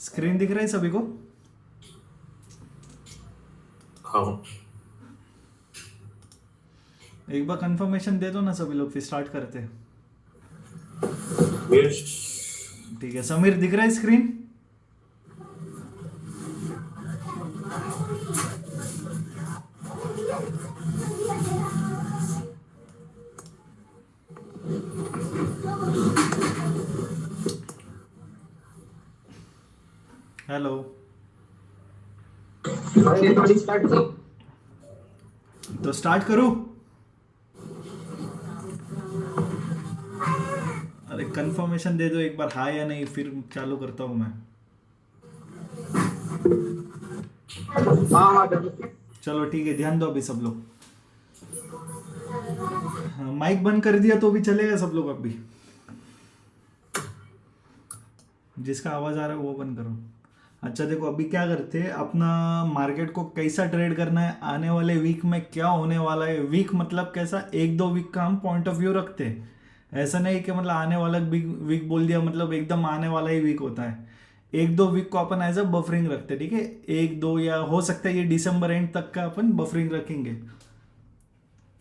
Screen दिख रहा है सभी को? हाँ। एक बार कंफर्मेशन दे दो ना सभी लोग, फिर स्टार्ट करते हैं। यस। ठीक है, समीर दिख रहा है स्क्रीन? हेलो। तो स्टार्ट करूं? अरे कंफर्मेशन दे दो एक बार, हाँ या नहीं, फिर चालू करता हूं मैं। चलो ठीक है, ध्यान दो अभी सब लोग। हाँ, माइक बंद कर दिया तो भी चलेगा सब लोग अभी? जिसका आवाज आ रहा है वो बंद करो। अच्छा देखो, अभी क्या करते हैं, अपना मार्केट को कैसा ट्रेड करना है, आने वाले वीक में क्या होने वाला है। वीक मतलब कैसा, एक दो वीक का हम पॉइंट ऑफ व्यू रखते हैं। ऐसा नहीं कि मतलब आने वाला वीक वीक बोल दिया मतलब एकदम आने वाला ही वीक होता है। एक दो वीक को अपन एज अ बफरिंग रखते हैं, ठीक है। एक दो या हो सकता है ये दिसंबर एंड तक का अपन बफरिंग रखेंगे।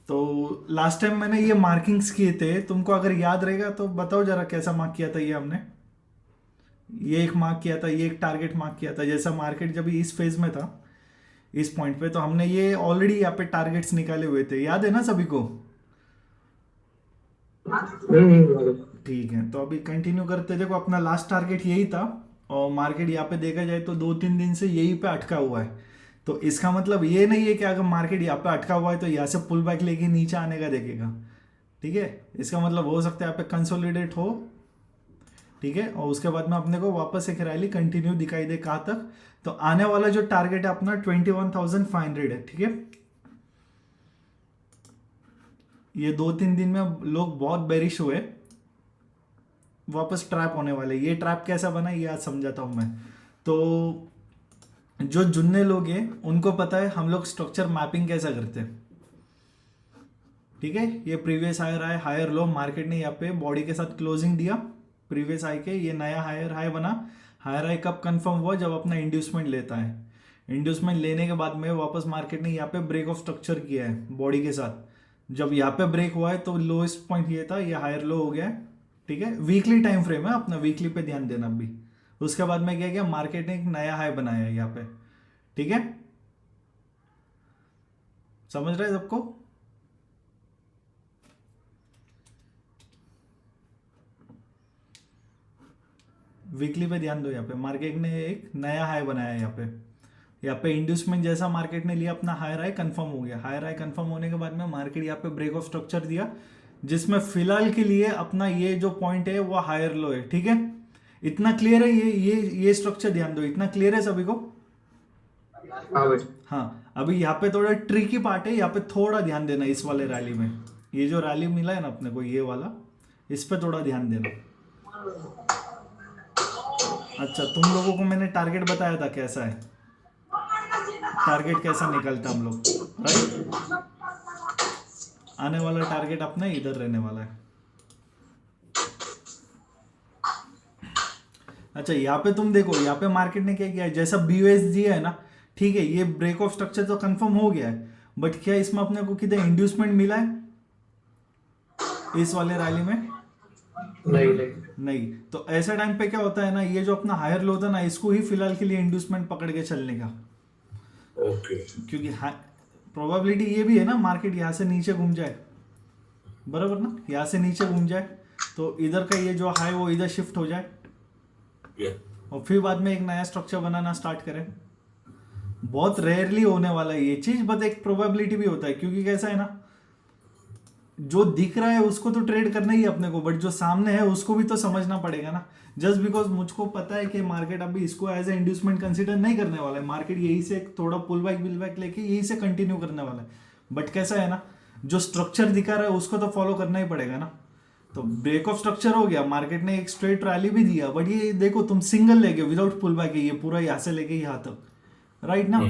तो लास्ट टाइम मैंने ये मार्किंग्स किए थे, तुमको अगर याद रहेगा तो बताओ जरा कैसा मार्क किया था ये हमने। ये एक मार्क किया था, ये एक टारगेट मार्क किया था, जैसा मार्केट जब इस फेज में था, इस पॉइंट पे, तो हमने ये ऑलरेडी यहाँ पे टारगेट्स निकाले हुए थे, याद है ना सभी को? ठीक है, तो अभी कंटिन्यू करते। देखो अपना लास्ट टारगेट यही था, और मार्केट यहाँ पे देखा जाए तो 2-3 दिन से यही पे अटका हुआ है। तो इसका मतलब ये नहीं है कि अगर मार्केट यहाँ पे अटका हुआ है तो यहाँ से पुल बैक लेके नीचे आने का देखेगा। ठीक है, इसका मतलब हो सकता है यहाँ पे कंसोलिडेट हो। ठीक है, और उसके बाद में अपने को वापस एक रैली कंटिन्यू दिखाई दे कहाँ तक। तो आने वाला जो टारगेट है अपना 21,500 है, ठीक है। ये 2-3 दिन में लोग बहुत बेरिश हुए, वापस ट्रैप होने वाले। ये ट्रैप कैसा बना ये आज समझाता हूं मैं। तो जो जुन्ने लोग हैं उनको पता है हम लोग स्ट्रक्चर मैपिंग कैसा करते हैं। ठीक है, ये previous higher high higher low, market ने यहाँ पे बॉडी के साथ क्लोजिंग दिया प्रीवियस हाई के, ये नया हायर हाई बना। हायर हाई कब कंफर्म हुआ, जब अपना इंड्यूसमेंट लेता है। इंड्यूसमेंट लेने के बाद में वापस मार्केट ने यहाँ पे ब्रेक ऑफ स्ट्रक्चर किया है बॉडी के साथ। जब यहाँ पे ब्रेक हुआ है तो लोएस्ट पॉइंट ये था, ये हायर लो हो गया है। ठीक है, वीकली टाइम फ्रेम है अपना, वीकली पे ध्यान देना अभी। उसके बाद में क्या किया, मार्केट ने एक नया हाई बनाया है यहाँ पे। ठीक है, समझ रहे हैं सबको? वीकली पे ध्यान दो, यहाँ पे मार्केट ने एक नया हाई बनाया है यहाँ पे। यहाँ पे इंड्यूसमेंट जैसा मार्केट ने लिया, अपना हायर हाई कंफर्म हो गया। हायर हाई कंफर्म होने के बाद में मार्केट यहाँ पे ब्रेक ऑफ स्ट्रक्चर दिया, जिसमें फिलहाल के लिए अपना ये जो पॉइंट है वो हायर लो है। ठीक है, इतना क्लियर है? ये स्ट्रक्चर ध्यान दो, इतना क्लियर है सभी को? हाँ, अभी यहाँ पे थोड़ा ट्रिकी पार्ट है, यहाँ पे थोड़ा ध्यान देना इस वाले रैली में। ये जो रैली मिला है ना अपने को, ये वाला, इस पे थोड़ा ध्यान देना। अच्छा, तुम लोगों को मैंने टारगेट बताया था कैसा है, टारगेट कैसा निकलता हम लोग, राइट? आने वाला टारगेट अपना इधर रहने वाला है। अच्छा, यहाँ पे तुम देखो, यहाँ पे मार्केट ने क्या किया है, जैसा BUSD है ना, ठीक है, ये ब्रेक ऑफ स्ट्रक्चर तो कंफर्म हो गया है, बट क्या इसमें अपने को किधर इंड्यूसमेंट मिला है इस वाले रैली में? नहीं नहीं। नहीं। तो ऐसा टाइम पे क्या होता है ना, ये जो अपना हायर लो था ना, इसको ही फिलहाल के लिए इंड्यूसमेंट पकड़ के चलने का। ओके। क्योंकि प्रोबेबिलिटी ये भी है ना, मार्केट यहाँ से नीचे घूम जाए, बराबर ना, यहाँ से नीचे घूम जाए तो इधर का ये जो हाई वो इधर शिफ्ट हो जाए, या और फिर बाद में एक नया स्ट्रक्चर बनाना स्टार्ट करें। बहुत रेयरली होने वाला है ये चीज, बट एक प्रोबेबिलिटी भी होता है, क्योंकि कैसा है ना, जो दिख रहा है उसको तो ट्रेड करना ही है अपने को, बट जो सामने है उसको भी तो समझना पड़ेगा ना। जस्ट बिकॉज मुझको पता है कि मार्केट अभी इसको एज ए इंड्यूसमेंट कंसीडर नहीं करने वाला है, मार्केट यही से थोड़ा पुल बैक बिल बैक लेके यही से कंटिन्यू करने वाला है। बट कैसा है ना, जो स्ट्रक्चर दिखा रहा है उसको तो फॉलो करना ही पड़ेगा ना। तो ब्रेक ऑफ स्ट्रक्चर हो गया, मार्केट ने एक स्ट्रेट रैली भी दिया, बट ये देखो तुम सिंगल लेके विदाउट पुल बैक है, ये पूरा यहाँ से लेके यहाँ तक, राइट ना।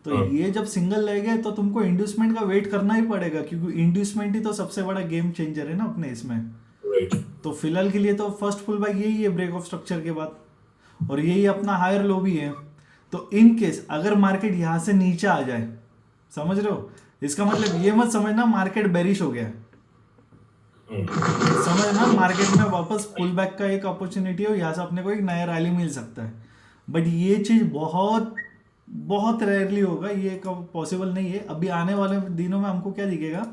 तो हाँ। ये जब सिंगल ले गए तो तुमको इंड्यूसमेंट का वेट करना ही पड़ेगा, क्योंकि इंड्यूसमेंट ही तो सबसे बड़ा गेम चेंजर है ना अपने इसमें। राइट। तो फिलहाल के लिए तो फर्स्ट पुल बैक यही है ब्रेक ऑफ स्ट्रक्चर के बाद। और यही अपना हायर लो भी है। तो इन केस अगर मार्केट यहाँ से नीचे आ जाए, समझ रहे हो, इसका मतलब ये मत समझना मार्केट बेरिश हो गया, समझना मार्केट में वापस पुल बैक का एक अपॉर्चुनिटी हो, यहाँ से अपने को एक नया रैली मिल सकता है। बट ये चीज बहुत बहुत रेयरली होगा, ये कब पॉसिबल नहीं है। अभी आने वाले दिनों में हमको क्या दिखेगा,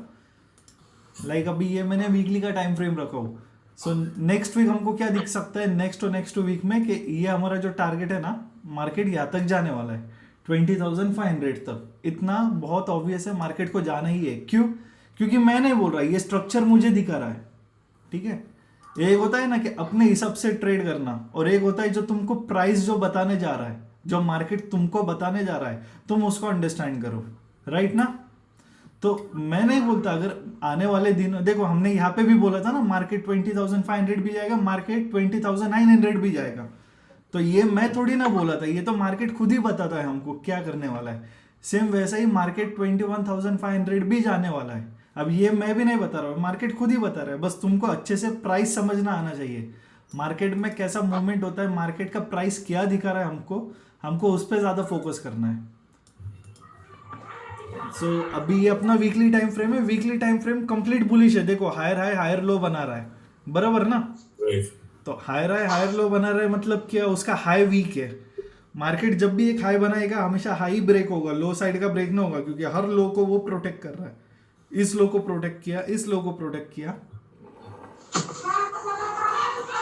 लाइक अभी ये मैंने वीकली का टाइम फ्रेम रखा हो, सो नेक्स्ट वीक हमको क्या दिख सकता है, नेक्स्ट वीक में कि ये हमारा जो टारगेट है ना, मार्केट यहाँ तक जाने वाला है 20,500 तक। इतना बहुत ऑब्वियस है, मार्केट को जाना ही है। क्यों? क्योंकि मैं नहीं बोल रहा, ये स्ट्रक्चर मुझे दिखा रहा है, ठीक है। एक होता है ना कि अपने हिसाब से ट्रेड करना, और एक होता है जो तुमको प्राइस जो बताने जा रहा है, जो मार्केट तुमको बताने जा रहा है, तुम उसको अंडरस्टैंड करो, राइट ना। तो मैं नहीं बोलता अगर आने वाले दिन, देखो हमने यहाँ पे भी बोला था ना मार्केट 20,500 भी जाएगा, मार्केट 20,900 भी जाएगा। तो ये मैं थोड़ी ना बोला था, ये तो मार्केट खुद ही बताता है हमको क्या करने वाला है। सेम वैसा ही मार्केट 21,500 भी जाने वाला है। अब ये मैं भी नहीं बता रहा हूँ, मार्केट खुद ही बता रहा है, बस तुमको अच्छे से प्राइस समझना आना चाहिए। मार्केट में कैसा मूवमेंट होता है, मार्केट का प्राइस क्या दिखा रहा है हमको, हमको उस पर ज़्यादा फोकस करना है। सो अभी ये अपना वीकली टाइम फ्रेम है, weekly time frame complete bullish है। देखो हायर हाई हायर लो बना रहा है, बराबर ना। Right. तो हायर हाई हायर लो बना रहा है, मतलब क्या, उसका हाई वीक है। मार्केट जब भी एक हाई बनाएगा हमेशा हाई ब्रेक होगा, लो साइड का ब्रेक ना होगा, क्योंकि हर लो को वो प्रोटेक्ट कर रहा है। इस लो को प्रोटेक्ट किया, इस लो को प्रोटेक्ट किया।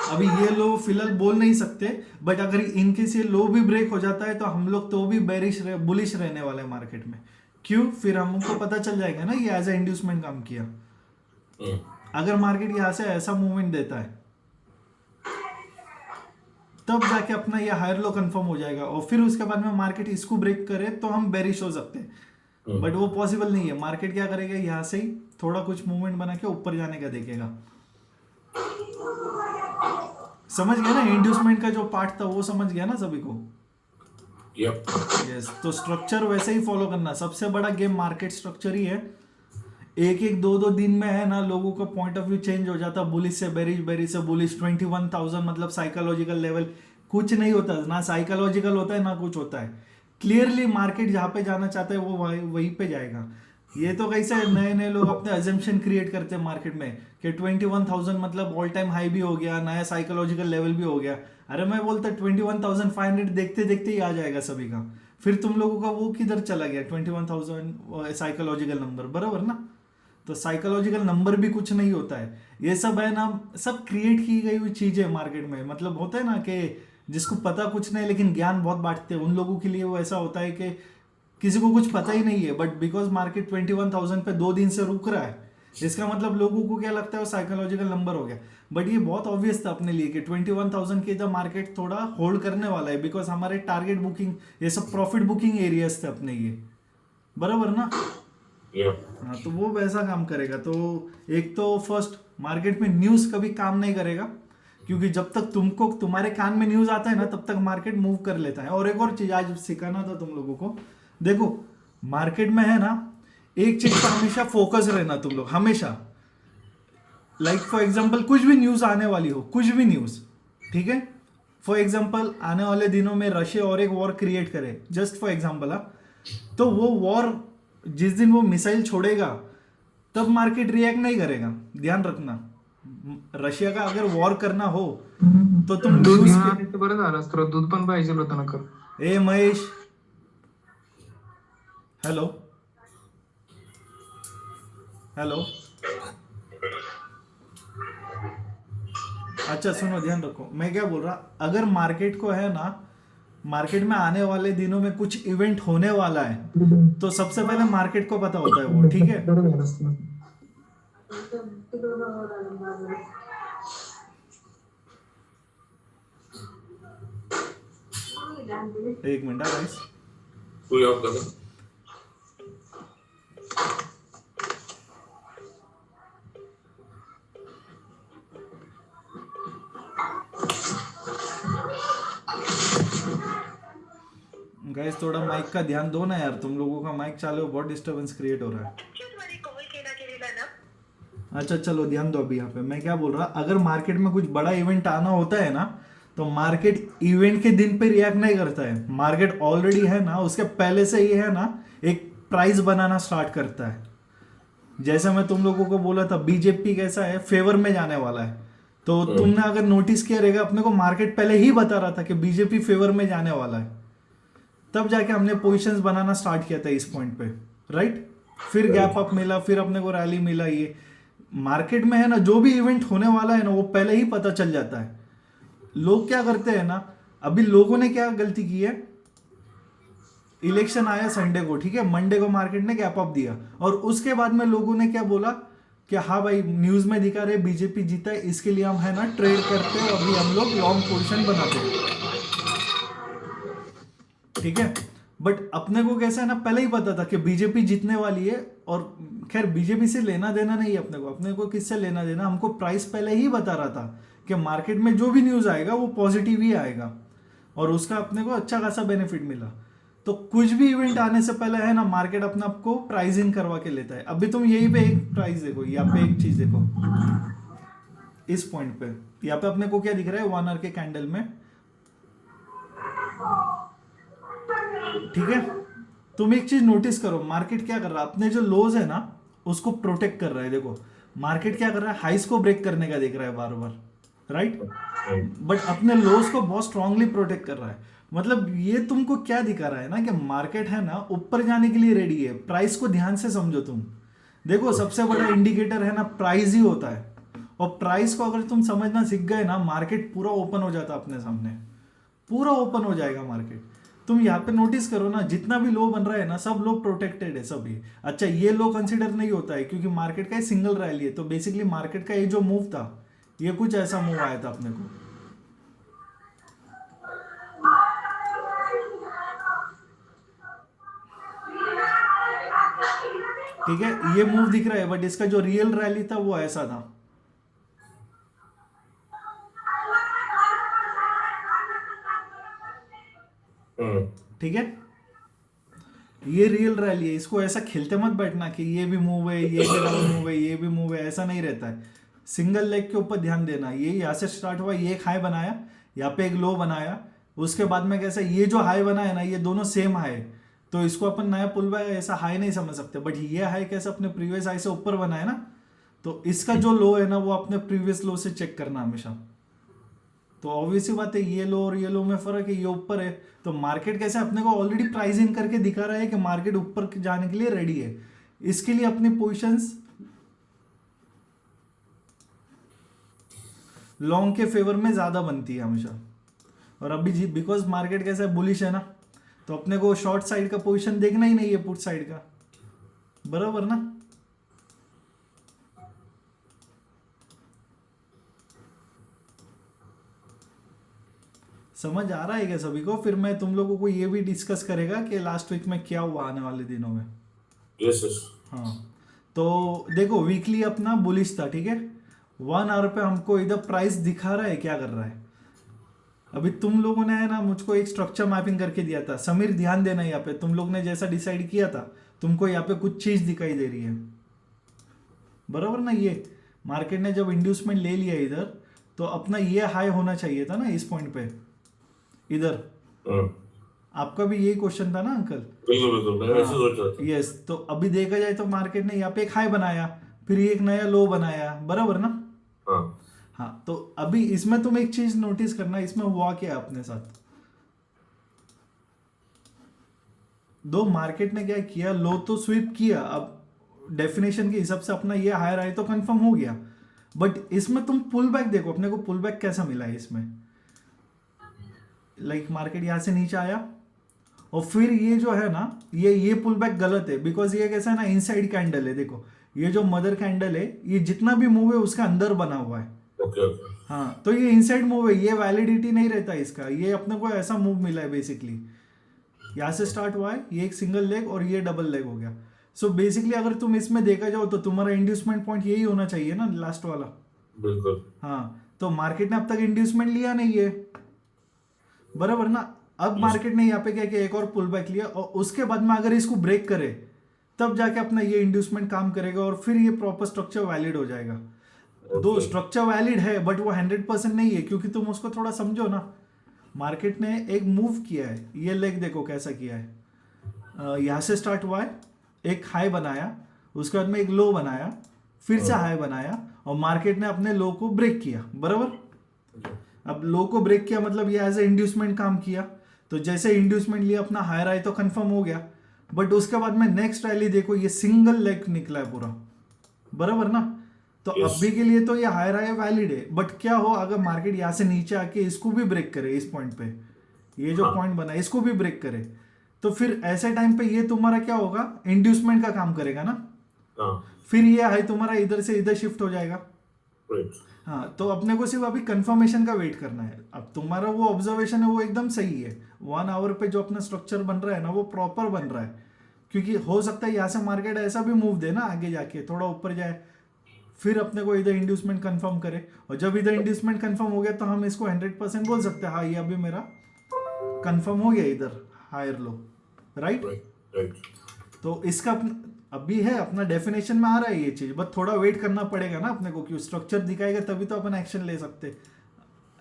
अभी ये लो फिलहाल बोल नहीं सकते, बट अगर इनकेस ये लो भी ब्रेक हो जाता है तो हम लोग तो भी बुलिश रहने वाले हैं मार्केट में। क्यों? फिर हमको पता चल जाएगा ना ये एज ए इंड्यूसमेंट काम किया। अगर मार्केट यहाँ से ऐसा मूवमेंट देता है तब जाके अपना ये हायर लो कंफर्म हो जाएगा, और फिर उसके बाद में मार्केट इसको ब्रेक करे तो हम बेरिश हो सकते हैं। बट वो पॉसिबल नहीं है। मार्केट क्या करेगा, यहाँ से ही थोड़ा कुछ मूवमेंट बना के ऊपर जाने का देखेगा। समझ गया ना, इंड्यूसमेंट का जो पार्ट था वो समझ गया ना सभी को। Yep. यस, तो स्ट्रक्चर वैसे ही फॉलो करना। सबसे बड़ा गेम मार्केट स्ट्रक्चर ही है। एक एक दो दो दिन में है ना, लोगों का पॉइंट ऑफ व्यू चेंज हो जाता, बुलिश से बेरिश, बेरिश से बुलिश। 21,000 मतलब साइकोलॉजिकल लेवल कुछ नहीं होता ना, साइकोलॉजिकल होता है ना कुछ होता है। क्लियरली मार्केट जहाँ पे जाना चाहता है वो वहीं पे जाएगा। ये तो कैसे नए नए लोग अपने अजम्पशन क्रिएट करते हैं मार्केट में कि 21,000 मतलब ऑल टाइम हाई भी हो गया, नया साइकोलॉजिकल लेवल भी हो गया। अरे मैं बोलता 21,500 देखते देखते ही आ जाएगा सभी का। फिर तुम लोगों का वो किधर चला गया 21,000 साइकोलॉजिकल नंबर, बराबर ना। तो साइकोलॉजिकल नंबर भी कुछ नहीं होता है, ये सब है ना, सब क्रिएट की गई हुई चीजें मार्केट में। मतलब होता है ना कि जिसको पता कुछ नहीं लेकिन ज्ञान बहुत बांटते हैं, उन लोगों के लिए वो ऐसा होता है कि किसी को कुछ पता ही नहीं है, बट बिकॉज मार्केट 21,000 पे 2 दिन से रुक रहा है, इसका मतलब लोगों को क्या लगता है वो साइकोलॉजिकल नंबर हो गया। बट ये बहुत ऑब्वियस था अपने लिए कि 21,000 के जब मार्केट थोड़ा होल्ड करने वाला है, बिकॉज हमारे टारगेट बुकिंग ये सब प्रॉफिट बुकिंग एरियाज थे अपने ये, बराबर ना। Yep. हाँ, तो वो वैसा काम करेगा। तो एक तो फर्स्ट, मार्केट में न्यूज़ कभी काम नहीं करेगा, क्योंकि जब तक तुमको तुम्हारे कान में न्यूज़ आता है ना तब तक मार्केट मूव कर लेता है। और एक और चीज़ आज सिखाना था तुम लोगों को, देखो मार्केट में है ना, एक चीज पर हमेशा फोकस रहना तुम लोग, हमेशा। लाइक फॉर एग्जांपल कुछ भी न्यूज़ आने वाली हो, कुछ भी न्यूज़, ठीक है। फॉर एग्जांपल आने वाले दिनों में रशिया और एक वॉर क्रिएट करे, जस्ट फॉर एग्जांपल, तो वो वॉर जिस दिन वो मिसाइल छोड़ेगा तब मार्केट रिएक्ट नहीं करेगा, ध्यान रखना। रशिया का अगर वॉर करना हो तो तुम दूध न्यूज घेऊन आले तर बरं झालं असतं, दूध पण पाहिजे होतं ना कर. ए महेश, हेलो हेलो, अच्छा सुनो, ध्यान रखो मैं क्या बोल रहा। अगर मार्केट को है ना, मार्केट में आने वाले दिनों में कुछ इवेंट होने वाला है तो सबसे पहले मार्केट को पता होता है वो, ठीक है। बरं झालं असतं. एक मिनट गाइस, कोई और लगा? गाइस थोड़ा माइक का ध्यान दो ना यार, तुम लोगों का माइक चालू है, बहुत डिस्टरबेंस क्रिएट हो रहा है। अच्छा चलो ध्यान दो। अभी यहाँ पे मैं क्या बोल रहा, अगर मार्केट में कुछ बड़ा इवेंट आना होता है ना तो मार्केट इवेंट के दिन पे रिएक्ट नहीं करता है, मार्केट ऑलरेडी है ना उसके पहले से ही है ना एक प्राइस बनाना स्टार्ट करता है। जैसे मैं तुम लोगों को बोला था बीजेपी कैसा है, फेवर में जाने वाला है। तो तुमने अगर नोटिस किया रहेगा अपने को मार्केट पहले ही बता रहा था कि बीजेपी फेवर में जाने वाला है, तब जाके हमने पोजीशंस बनाना स्टार्ट किया था इस पॉइंट पे, राइट। फिर गैप अप मिला, फिर अपने को रैली मिला। ये मार्केट में है ना जो भी इवेंट होने वाला है ना वो पहले ही पता चल जाता है। लोग क्या करते हैं ना, अभी लोगों ने क्या गलती की है, इलेक्शन आया संडे को, ठीक है, मंडे को मार्केट ने गैप अप दिया और उसके बाद में लोगों ने क्या बोला कि हाँ भाई न्यूज में दिखा रहे बीजेपी जीता है, इसके लिए हम है ना ट्रेड करते हैं, अभी हम लोग लॉन्ग पोजीशन बनाते हैं, ठीक है। बट अपने को कैसा है ना पहले ही पता था कि बीजेपी जीतने वाली है। और खैर बीजेपी से लेना देना नहीं है अपने को किससे लेना देना, हमको प्राइस पहले ही बता रहा था कि मार्केट में जो भी न्यूज आएगा वो पॉजिटिव ही आएगा और उसका अपने को अच्छा खासा बेनिफिट मिला। तो कुछ भी इवेंट आने से पहले है ना मार्केट अपने आप को प्राइसिंग करवा के लेता है। अभी तुम यही पे एक प्राइस देखो, यहाँ पे एक चीज देखो, इस पॉइंट पे यहाँ पे अपने को क्या दिख रहा है 1 आवर के कैंडल में, ठीक है। तुम एक चीज नोटिस करो, मार्केट क्या कर रहा है, अपने जो लोज है ना उसको प्रोटेक्ट कर रहा है। देखो मार्केट क्या कर रहा है, हाइस को ब्रेक करने का देख रहा है बार बार, राइट, बट अपने लोज को बहुत स्ट्रांगली प्रोटेक्ट कर रहा है। मतलब ये तुमको क्या दिखा रहा है ना कि मार्केट है ना ऊपर जाने के लिए रेडी है। प्राइस को ध्यान से समझो तुम, देखो सबसे बड़ा इंडिकेटर है ना प्राइस ही होता है, और प्राइस को अगर तुम समझना सीख गए ना मार्केट पूरा ओपन हो जाता है अपने सामने, पूरा ओपन हो जाएगा मार्केट। तुम यहाँ पे नोटिस करो ना जितना भी लो बन रहा है ना सब लो प्रोटेक्टेड है सभी। अच्छा ये लो कंसिडर नहीं होता है क्योंकि मार्केट का सिंगल रैली है, तो बेसिकली मार्केट का ये जो मूव था ये कुछ ऐसा मूव आया था अपने को, ठीक है, ये मूव दिख रहा है बट इसका जो रियल रैली था वो ऐसा था। ठीक है, ये रियल रैली है, इसको ऐसा खेलते मत बैठना कि ये भी मूव है, ये भी डाउन मूव है, ये भी मूव है, ऐसा नहीं रहता है। सिंगल लेग के ऊपर ध्यान देना, ये यहाँ से स्टार्ट हुआ, ये एक हाई बनाया, यहाँ पे एक लो बनाया, उसके बाद में कैसा ये जो हाई बना है ना ये दोनों सेम हाई, तो इसको अपन नया पुल बैक ऐसा हाई नहीं समझ सकते। बट ये हाई कैसे अपने प्रीवियस हाई से ऊपर बना है ना, तो इसका जो लो है ना वो अपने प्रीवियस लो से चेक करना हमेशा। तो ऑब्वियस ही बात है ये लो और ये लो में फर्क है, ये ऊपर है, तो मार्केट कैसे अपने को ऑलरेडी प्राइस इन करके दिखा रहा है कि मार्केट ऊपर जाने के लिए रेडी है। इसके लिए अपनी पोजीशंस लॉन्ग के फेवर में ज्यादा बनती है हमेशा। और अभी बिकॉज मार्केट कैसा है बुलिश है ना, तो अपने को शॉर्ट साइड का पोजीशन देखना ही नहीं है पुट साइड का, बराबर ना। समझ आ रहा है क्या सभी को? फिर मैं तुम लोगों को ये भी डिस्कस करेगा कि लास्ट वीक में क्या हुआ आने वाले दिनों में। Yes yes. हाँ तो देखो वीकली अपना बुलिश था, ठीक है। 1 आवर पे हमको इधर प्राइस दिखा रहा है क्या कर रहा है। अभी तुम लोगों ने है ना मुझको एक स्ट्रक्चर मैपिंग करके दिया था, समीर ध्यान देना, यहाँ पे तुम लोग ने जैसा डिसाइड किया था तुमको यहाँ पे कुछ चीज दिखाई दे रही है, बराबर ना। ये मार्केट ने जब इंड्यूसमेंट ले लिया इधर, तो अपना ये हाई होना चाहिए था ना इस पॉइंट पे इधर। आपका भी यही क्वेश्चन था ना अंकल? बिल्कुल बिल्कुल, मैं वैसे सोच रहा था। यस, तो अभी देखा जाए तो मार्केट ने यहाँ पे एक हाई बनाया, फिर ये एक नया लो बनाया, बराबर ना। हाँ तो अभी इसमें तुम एक चीज नोटिस करना, इसमें हुआ क्या अपने साथ। दो मार्केट ने क्या किया, लो तो स्वीप किया, अब डेफिनेशन के हिसाब से अपना ये हायर आए तो कंफर्म हो गया, बट इसमें तुम पुल बैक देखो, अपने को पुल बैक कैसा मिला है इसमें। लाइक मार्केट यहाँ से नीचे आया और फिर ये जो है ना ये पुल बैक गलत है, बिकॉज ये कैसा है ना इनसाइड कैंडल है। देखो ये जो मदर कैंडल है ये जितना भी मूव है उसका अंदर बना हुआ है। Okay okay. हाँ तो ये इनसाइड मूव है, ये वैलिडिटी नहीं रहता इसका, ये अपने को ऐसा मूव मिला है बेसिकली। यहाँ से स्टार्ट हुआ है, ये एक सिंगल लेग और ये डबल लेग हो गया। सो बेसिकली अगर तुम इसमें देखा जाओ तो तुम्हारा इंड्यूसमेंट पॉइंट यही होना चाहिए ना, लास्ट वाला। बिल्कुल। हाँ तो मार्केट ने अब तक इंड्यूसमेंट लिया नहीं है, बराबर ना। अब मार्केट ने यहाँ पे क्या किया, एक और पुल बैक लिया, और उसके बाद में अगर इसको ब्रेक करे तब जाके अपना ये इंड्यूसमेंट काम करेगा और फिर ये प्रॉपर स्ट्रक्चर वैलिड हो जाएगा। दो Okay. स्ट्रक्चर वैलिड है बट वो 100% नहीं है, क्योंकि तुम उसको थोड़ा समझो ना। मार्केट ने एक मूव किया है, ये लेग देखो कैसा किया है। यहाँ से स्टार्ट हुआ है, एक हाई बनाया, उसके बाद में एक लो बनाया, फिर से हाई बनाया, और मार्केट ने अपने लो को ब्रेक किया, बराबर। अब लो को ब्रेक किया मतलब ये एज ए इंड्यूसमेंट काम किया, तो जैसे इंड्यूसमेंट लिया अपना हायर आई तो कंफर्म हो गया। बट उसके बाद में नेक्स्ट रैली देखो, ये सिंगल लेग निकला है पूरा, बराबर ना। तो Yes. अभी के लिए तो ये हायर आई वैलिड है, बट क्या हो अगर मार्केट यहाँ से नीचे आके इसको भी ब्रेक करे, इस पॉइंट पे ये जो हाँ. पॉइंट बना है इसको भी ब्रेक करे, तो फिर ऐसे टाइम पे ये तुम्हारा क्या होगा, इंड्यूसमेंट का काम करेगा ना। हाँ. फिर ये हाई तुम्हारा इधर से इधर शिफ्ट हो जाएगा। Right. हाँ, तो अपने को सिर्फ अभी कंफर्मेशन का वेट करना है। अब तुम्हारा वो ऑब्जर्वेशन है वो एकदम सही है, 1 आवर पे जो अपना स्ट्रक्चर बन रहा है ना वो प्रॉपर बन रहा है, क्योंकि हो सकता है यहाँ से मार्केट ऐसा भी मूव दे ना आगे जाके थोड़ा ऊपर जाए, फिर अपने को इधर इंड्यूसमेंट कंफर्म करे, और जब इधर इंड्यूसमेंट कंफर्म हो गया तो हम इसको 100% बोल सकते हैं हाँ ये अभी मेरा कंफर्म हो गया इधर higher low, right. Right. Right. तो इसका अभी है अपना डेफिनेशन में आ रहा है ये चीज, बट थोड़ा वेट करना पड़ेगा ना अपने को, क्यों स्ट्रक्चर दिखाएगा तभी तो अपन एक्शन ले सकते।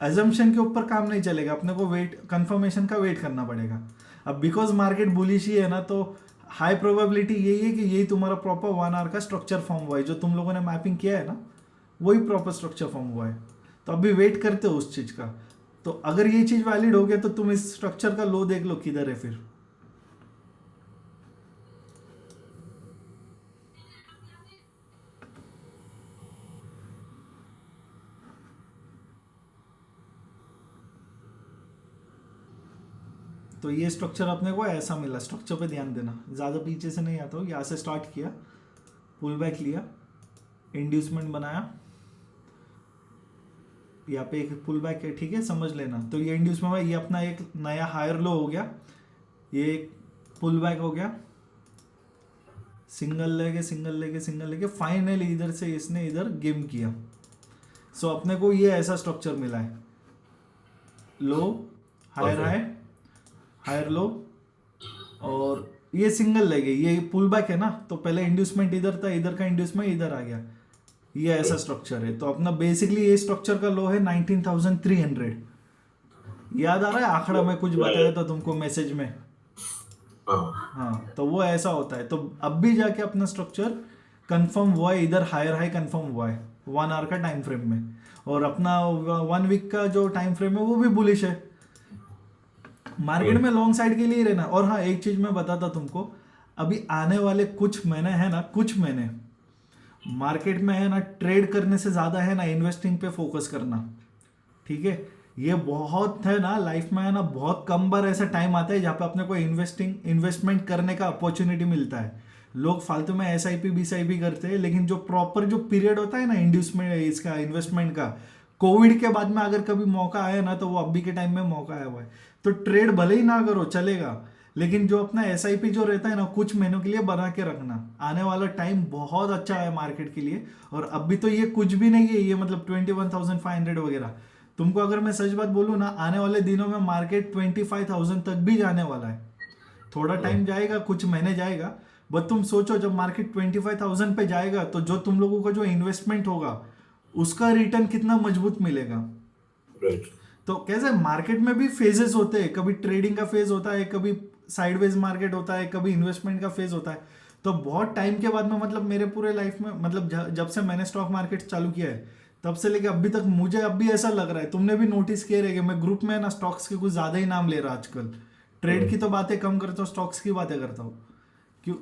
अजम्पशन के ऊपर काम नहीं चलेगा, अपने को वेट कंफर्मेशन का वेट करना पड़ेगा। अब बिकॉज मार्केट बुलिश ही है ना, तो हाई प्रोबेबिलिटी यही है कि यही तुम्हारा प्रॉपर 1 आवर का स्ट्रक्चर फॉर्म हुआ है, जो तुम लोगों ने मैपिंग किया है ना वही प्रॉपर स्ट्रक्चर फॉर्म हुआ है। तो अभी वेट करते हो उस चीज का, तो अगर ये चीज वैलिड हो गया तो तुम इस स्ट्रक्चर का लो देख लो किधर है फिर। तो ये स्ट्रक्चर अपने को ऐसा मिला, स्ट्रक्चर पे ध्यान देना, ज़्यादा पीछे से नहीं आता हूँ, यहाँ से स्टार्ट किया, पुल बैक लिया, इंड्यूसमेंट बनाया, यहाँ पे एक पुल बैक है, ठीक है समझ लेना। तो ये इंड्यूसमेंट ये अपना एक नया हायर लो हो गया, ये एक पुल बैक हो गया, सिंगल लेके सिंगल लेके सिंगल लेके फाइनली इधर से इसने इधर गेम किया। सो अपने को ये ऐसा स्ट्रक्चर मिला है, low higher Okay. High higher low, और ये सिंगल लेग है, ये पुल बैक है ना, तो पहले इंड्यूसमेंट इधर था, इधर का इंड्यूसमेंट इधर आ गया, ये ऐसा स्ट्रक्चर है। तो अपना बेसिकली ये स्ट्रक्चर का लो है 19,300। याद आ रहा है आंकड़ा में कुछ बताया था तुमको मैसेज में। हाँ. हाँ, तो वो ऐसा होता है। तो अब भी जाके अपना स्ट्रक्चर कंफर्म हुआ है, इधर हायर हाई कंफर्म हुआ है 1 आवर का टाइम फ्रेम में, और अपना 1 वीक का जो टाइम फ्रेम है वो भी बुलिश है। मार्केट में लॉन्ग साइड के लिए ही रहना। और हाँ, एक चीज मैं बताता तुमको, अभी आने वाले कुछ महीने है ना, कुछ महीने मार्केट में है ना ट्रेड करने से ज्यादा है ना इन्वेस्टिंग पे फोकस करना, ठीक है। ये बहुत है ना लाइफ में है ना, बहुत कम बार ऐसा टाइम आता है जहाँ पे अपने को इन्वेस्टमेंट करने का अपॉर्चुनिटी मिलता है। लोग फालतू में SIP BSIP करते हैं, लेकिन जो प्रॉपर जो पीरियड होता है ना इंड्यूसमेंट इसका इन्वेस्टमेंट का, कोविड के बाद में अगर कभी मौका आया ना तो वो अभी के टाइम में मौका आया हुआ है। तो ट्रेड भले ही ना करो चलेगा, लेकिन जो अपना SIP जो रहता है ना कुछ महीनों के लिए बना के रखना, आने वाला टाइम बहुत अच्छा है मार्केट के लिए। और अभी तो ये कुछ भी नहीं है, ये मतलब 21,500 वगैरह। तुमको अगर मैं सच बात बोलूँ ना, आने वाले दिनों में मार्केट 25,000 तक भी जाने वाला है। थोड़ा टाइम जाएगा, कुछ महीने जाएगा, बट तुम सोचो जब मार्केट 25,000 पे जाएगा तो जो तुम लोगों का जो इन्वेस्टमेंट होगा उसका रिटर्न कितना मजबूत मिलेगा। Right. तो कैसे मार्केट में भी फेजेस होते हैं, कभी ट्रेडिंग का फेज होता है, कभी साइडवेज मार्केट होता है, कभी इन्वेस्टमेंट का फेज होता है। तो बहुत टाइम के बाद में, मतलब मेरे पूरे लाइफ में, मतलब जब से मैंने स्टॉक मार्केट चालू किया है तब से लेके अभी तक मुझे अब भी ऐसा लग रहा है, तुमने भी नोटिस किया रहेगा, मैं ग्रुप में ना स्टॉक्स के कुछ ज्यादा ही नाम ले रहा आजकल। ट्रेड की तो बातें कम करता हूँ, स्टॉक्स की बातें करता हूँ। क्यों?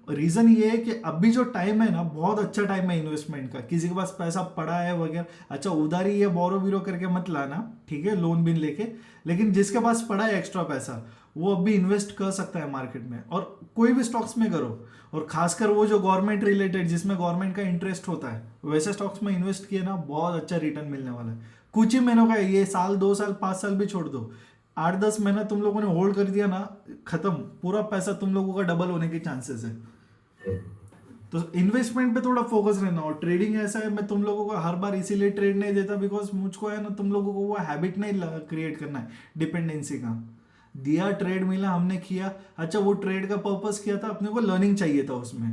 रीजन ये है कि अभी जो टाइम है ना बहुत अच्छा टाइम है इन्वेस्टमेंट का। किसी के पास पैसा पड़ा है वगैरह, अच्छा उधारी ये बोरो बीरो करके मत लाना, ठीक है, लोन बिन लेके, लेकिन जिसके पास पड़ा है एक्स्ट्रा पैसा वो अभी इन्वेस्ट कर सकता है मार्केट में, और कोई भी स्टॉक्स में करो। और खासकर वो जो गवर्नमेंट रिलेटेड, जिसमें गवर्नमेंट का इंटरेस्ट होता है, वैसे स्टॉक्स में इन्वेस्ट किए ना बहुत अच्छा रिटर्न मिलने वाला है। कुछ ही महीनों का है ये, साल 2 साल 5 साल भी छोड़ दो, 8-10 महीना तुम लोगों ने होल्ड कर दिया ना, खत्म, पूरा पैसा तुम लोगों का डबल होने के चांसेस है। तो इन्वेस्टमेंट पे थोड़ा फोकस रहना। और ट्रेडिंग ऐसा है, मैं तुम लोगों को हर बार इसीलिए ट्रेड नहीं देता बिकॉज मुझको है ना तुम लोगों को वो हैबिट नहीं क्रिएट करना है डिपेंडेंसी का। दिया ट्रेड मिला, हमने किया, अच्छा वो ट्रेड का पर्पस किया था, अपने को लर्निंग चाहिए था उसमें,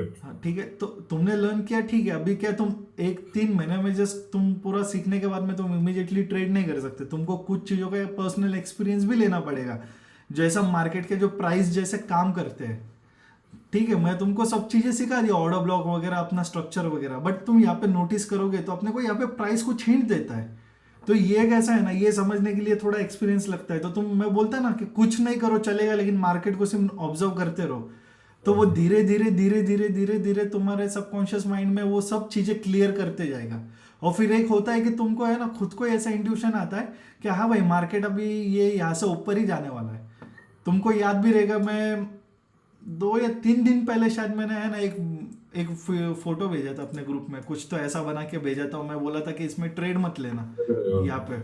राइट हाँ ठीक है, तो तुमने लर्न किया, ठीक है। अभी क्या तुम एक 3 महीने में जस्ट तुम पूरा सीखने के बाद में तुम इमीडिएटली ट्रेड नहीं कर सकते, तुमको कुछ चीज़ों का पर्सनल एक्सपीरियंस भी लेना पड़ेगा, जैसा मार्केट के जो प्राइस जैसे काम करते हैं। ठीक है, मैं तुमको सब चीज़ें सिखा दी, ऑर्डर ब्लॉक वगैरह, अपना स्ट्रक्चर वगैरह, बट तुम यहाँ पे नोटिस करोगे तो अपने को यहाँ पे प्राइस कुछ हिंट देता है। तो ये कैसा है ना, ये समझने के लिए थोड़ा एक्सपीरियंस लगता है। तो तुम, मैं बोलता ना कि कुछ नहीं करो चलेगा, लेकिन मार्केट को सिर्फ ऑब्जर्व करते रहो, तो वो धीरे धीरे धीरे धीरे धीरे धीरे तुम्हारे सबकॉन्शियस माइंड में वो सब चीजें क्लियर करते जाएगा। और फिर एक होता है कि तुमको है ना खुद को ऐसा इंट्यूशन आता है कि हाँ भाई मार्केट अभी ये यहाँ से ऊपर ही जाने वाला है। तुमको याद भी रहेगा, मैं 2 या 3 दिन पहले शायद मैंने है ना एक फोटो भेजा था अपने ग्रुप में, कुछ तो ऐसा बना के भेजा था, मैं बोला था कि इसमें ट्रेड मत लेना यहाँ पे।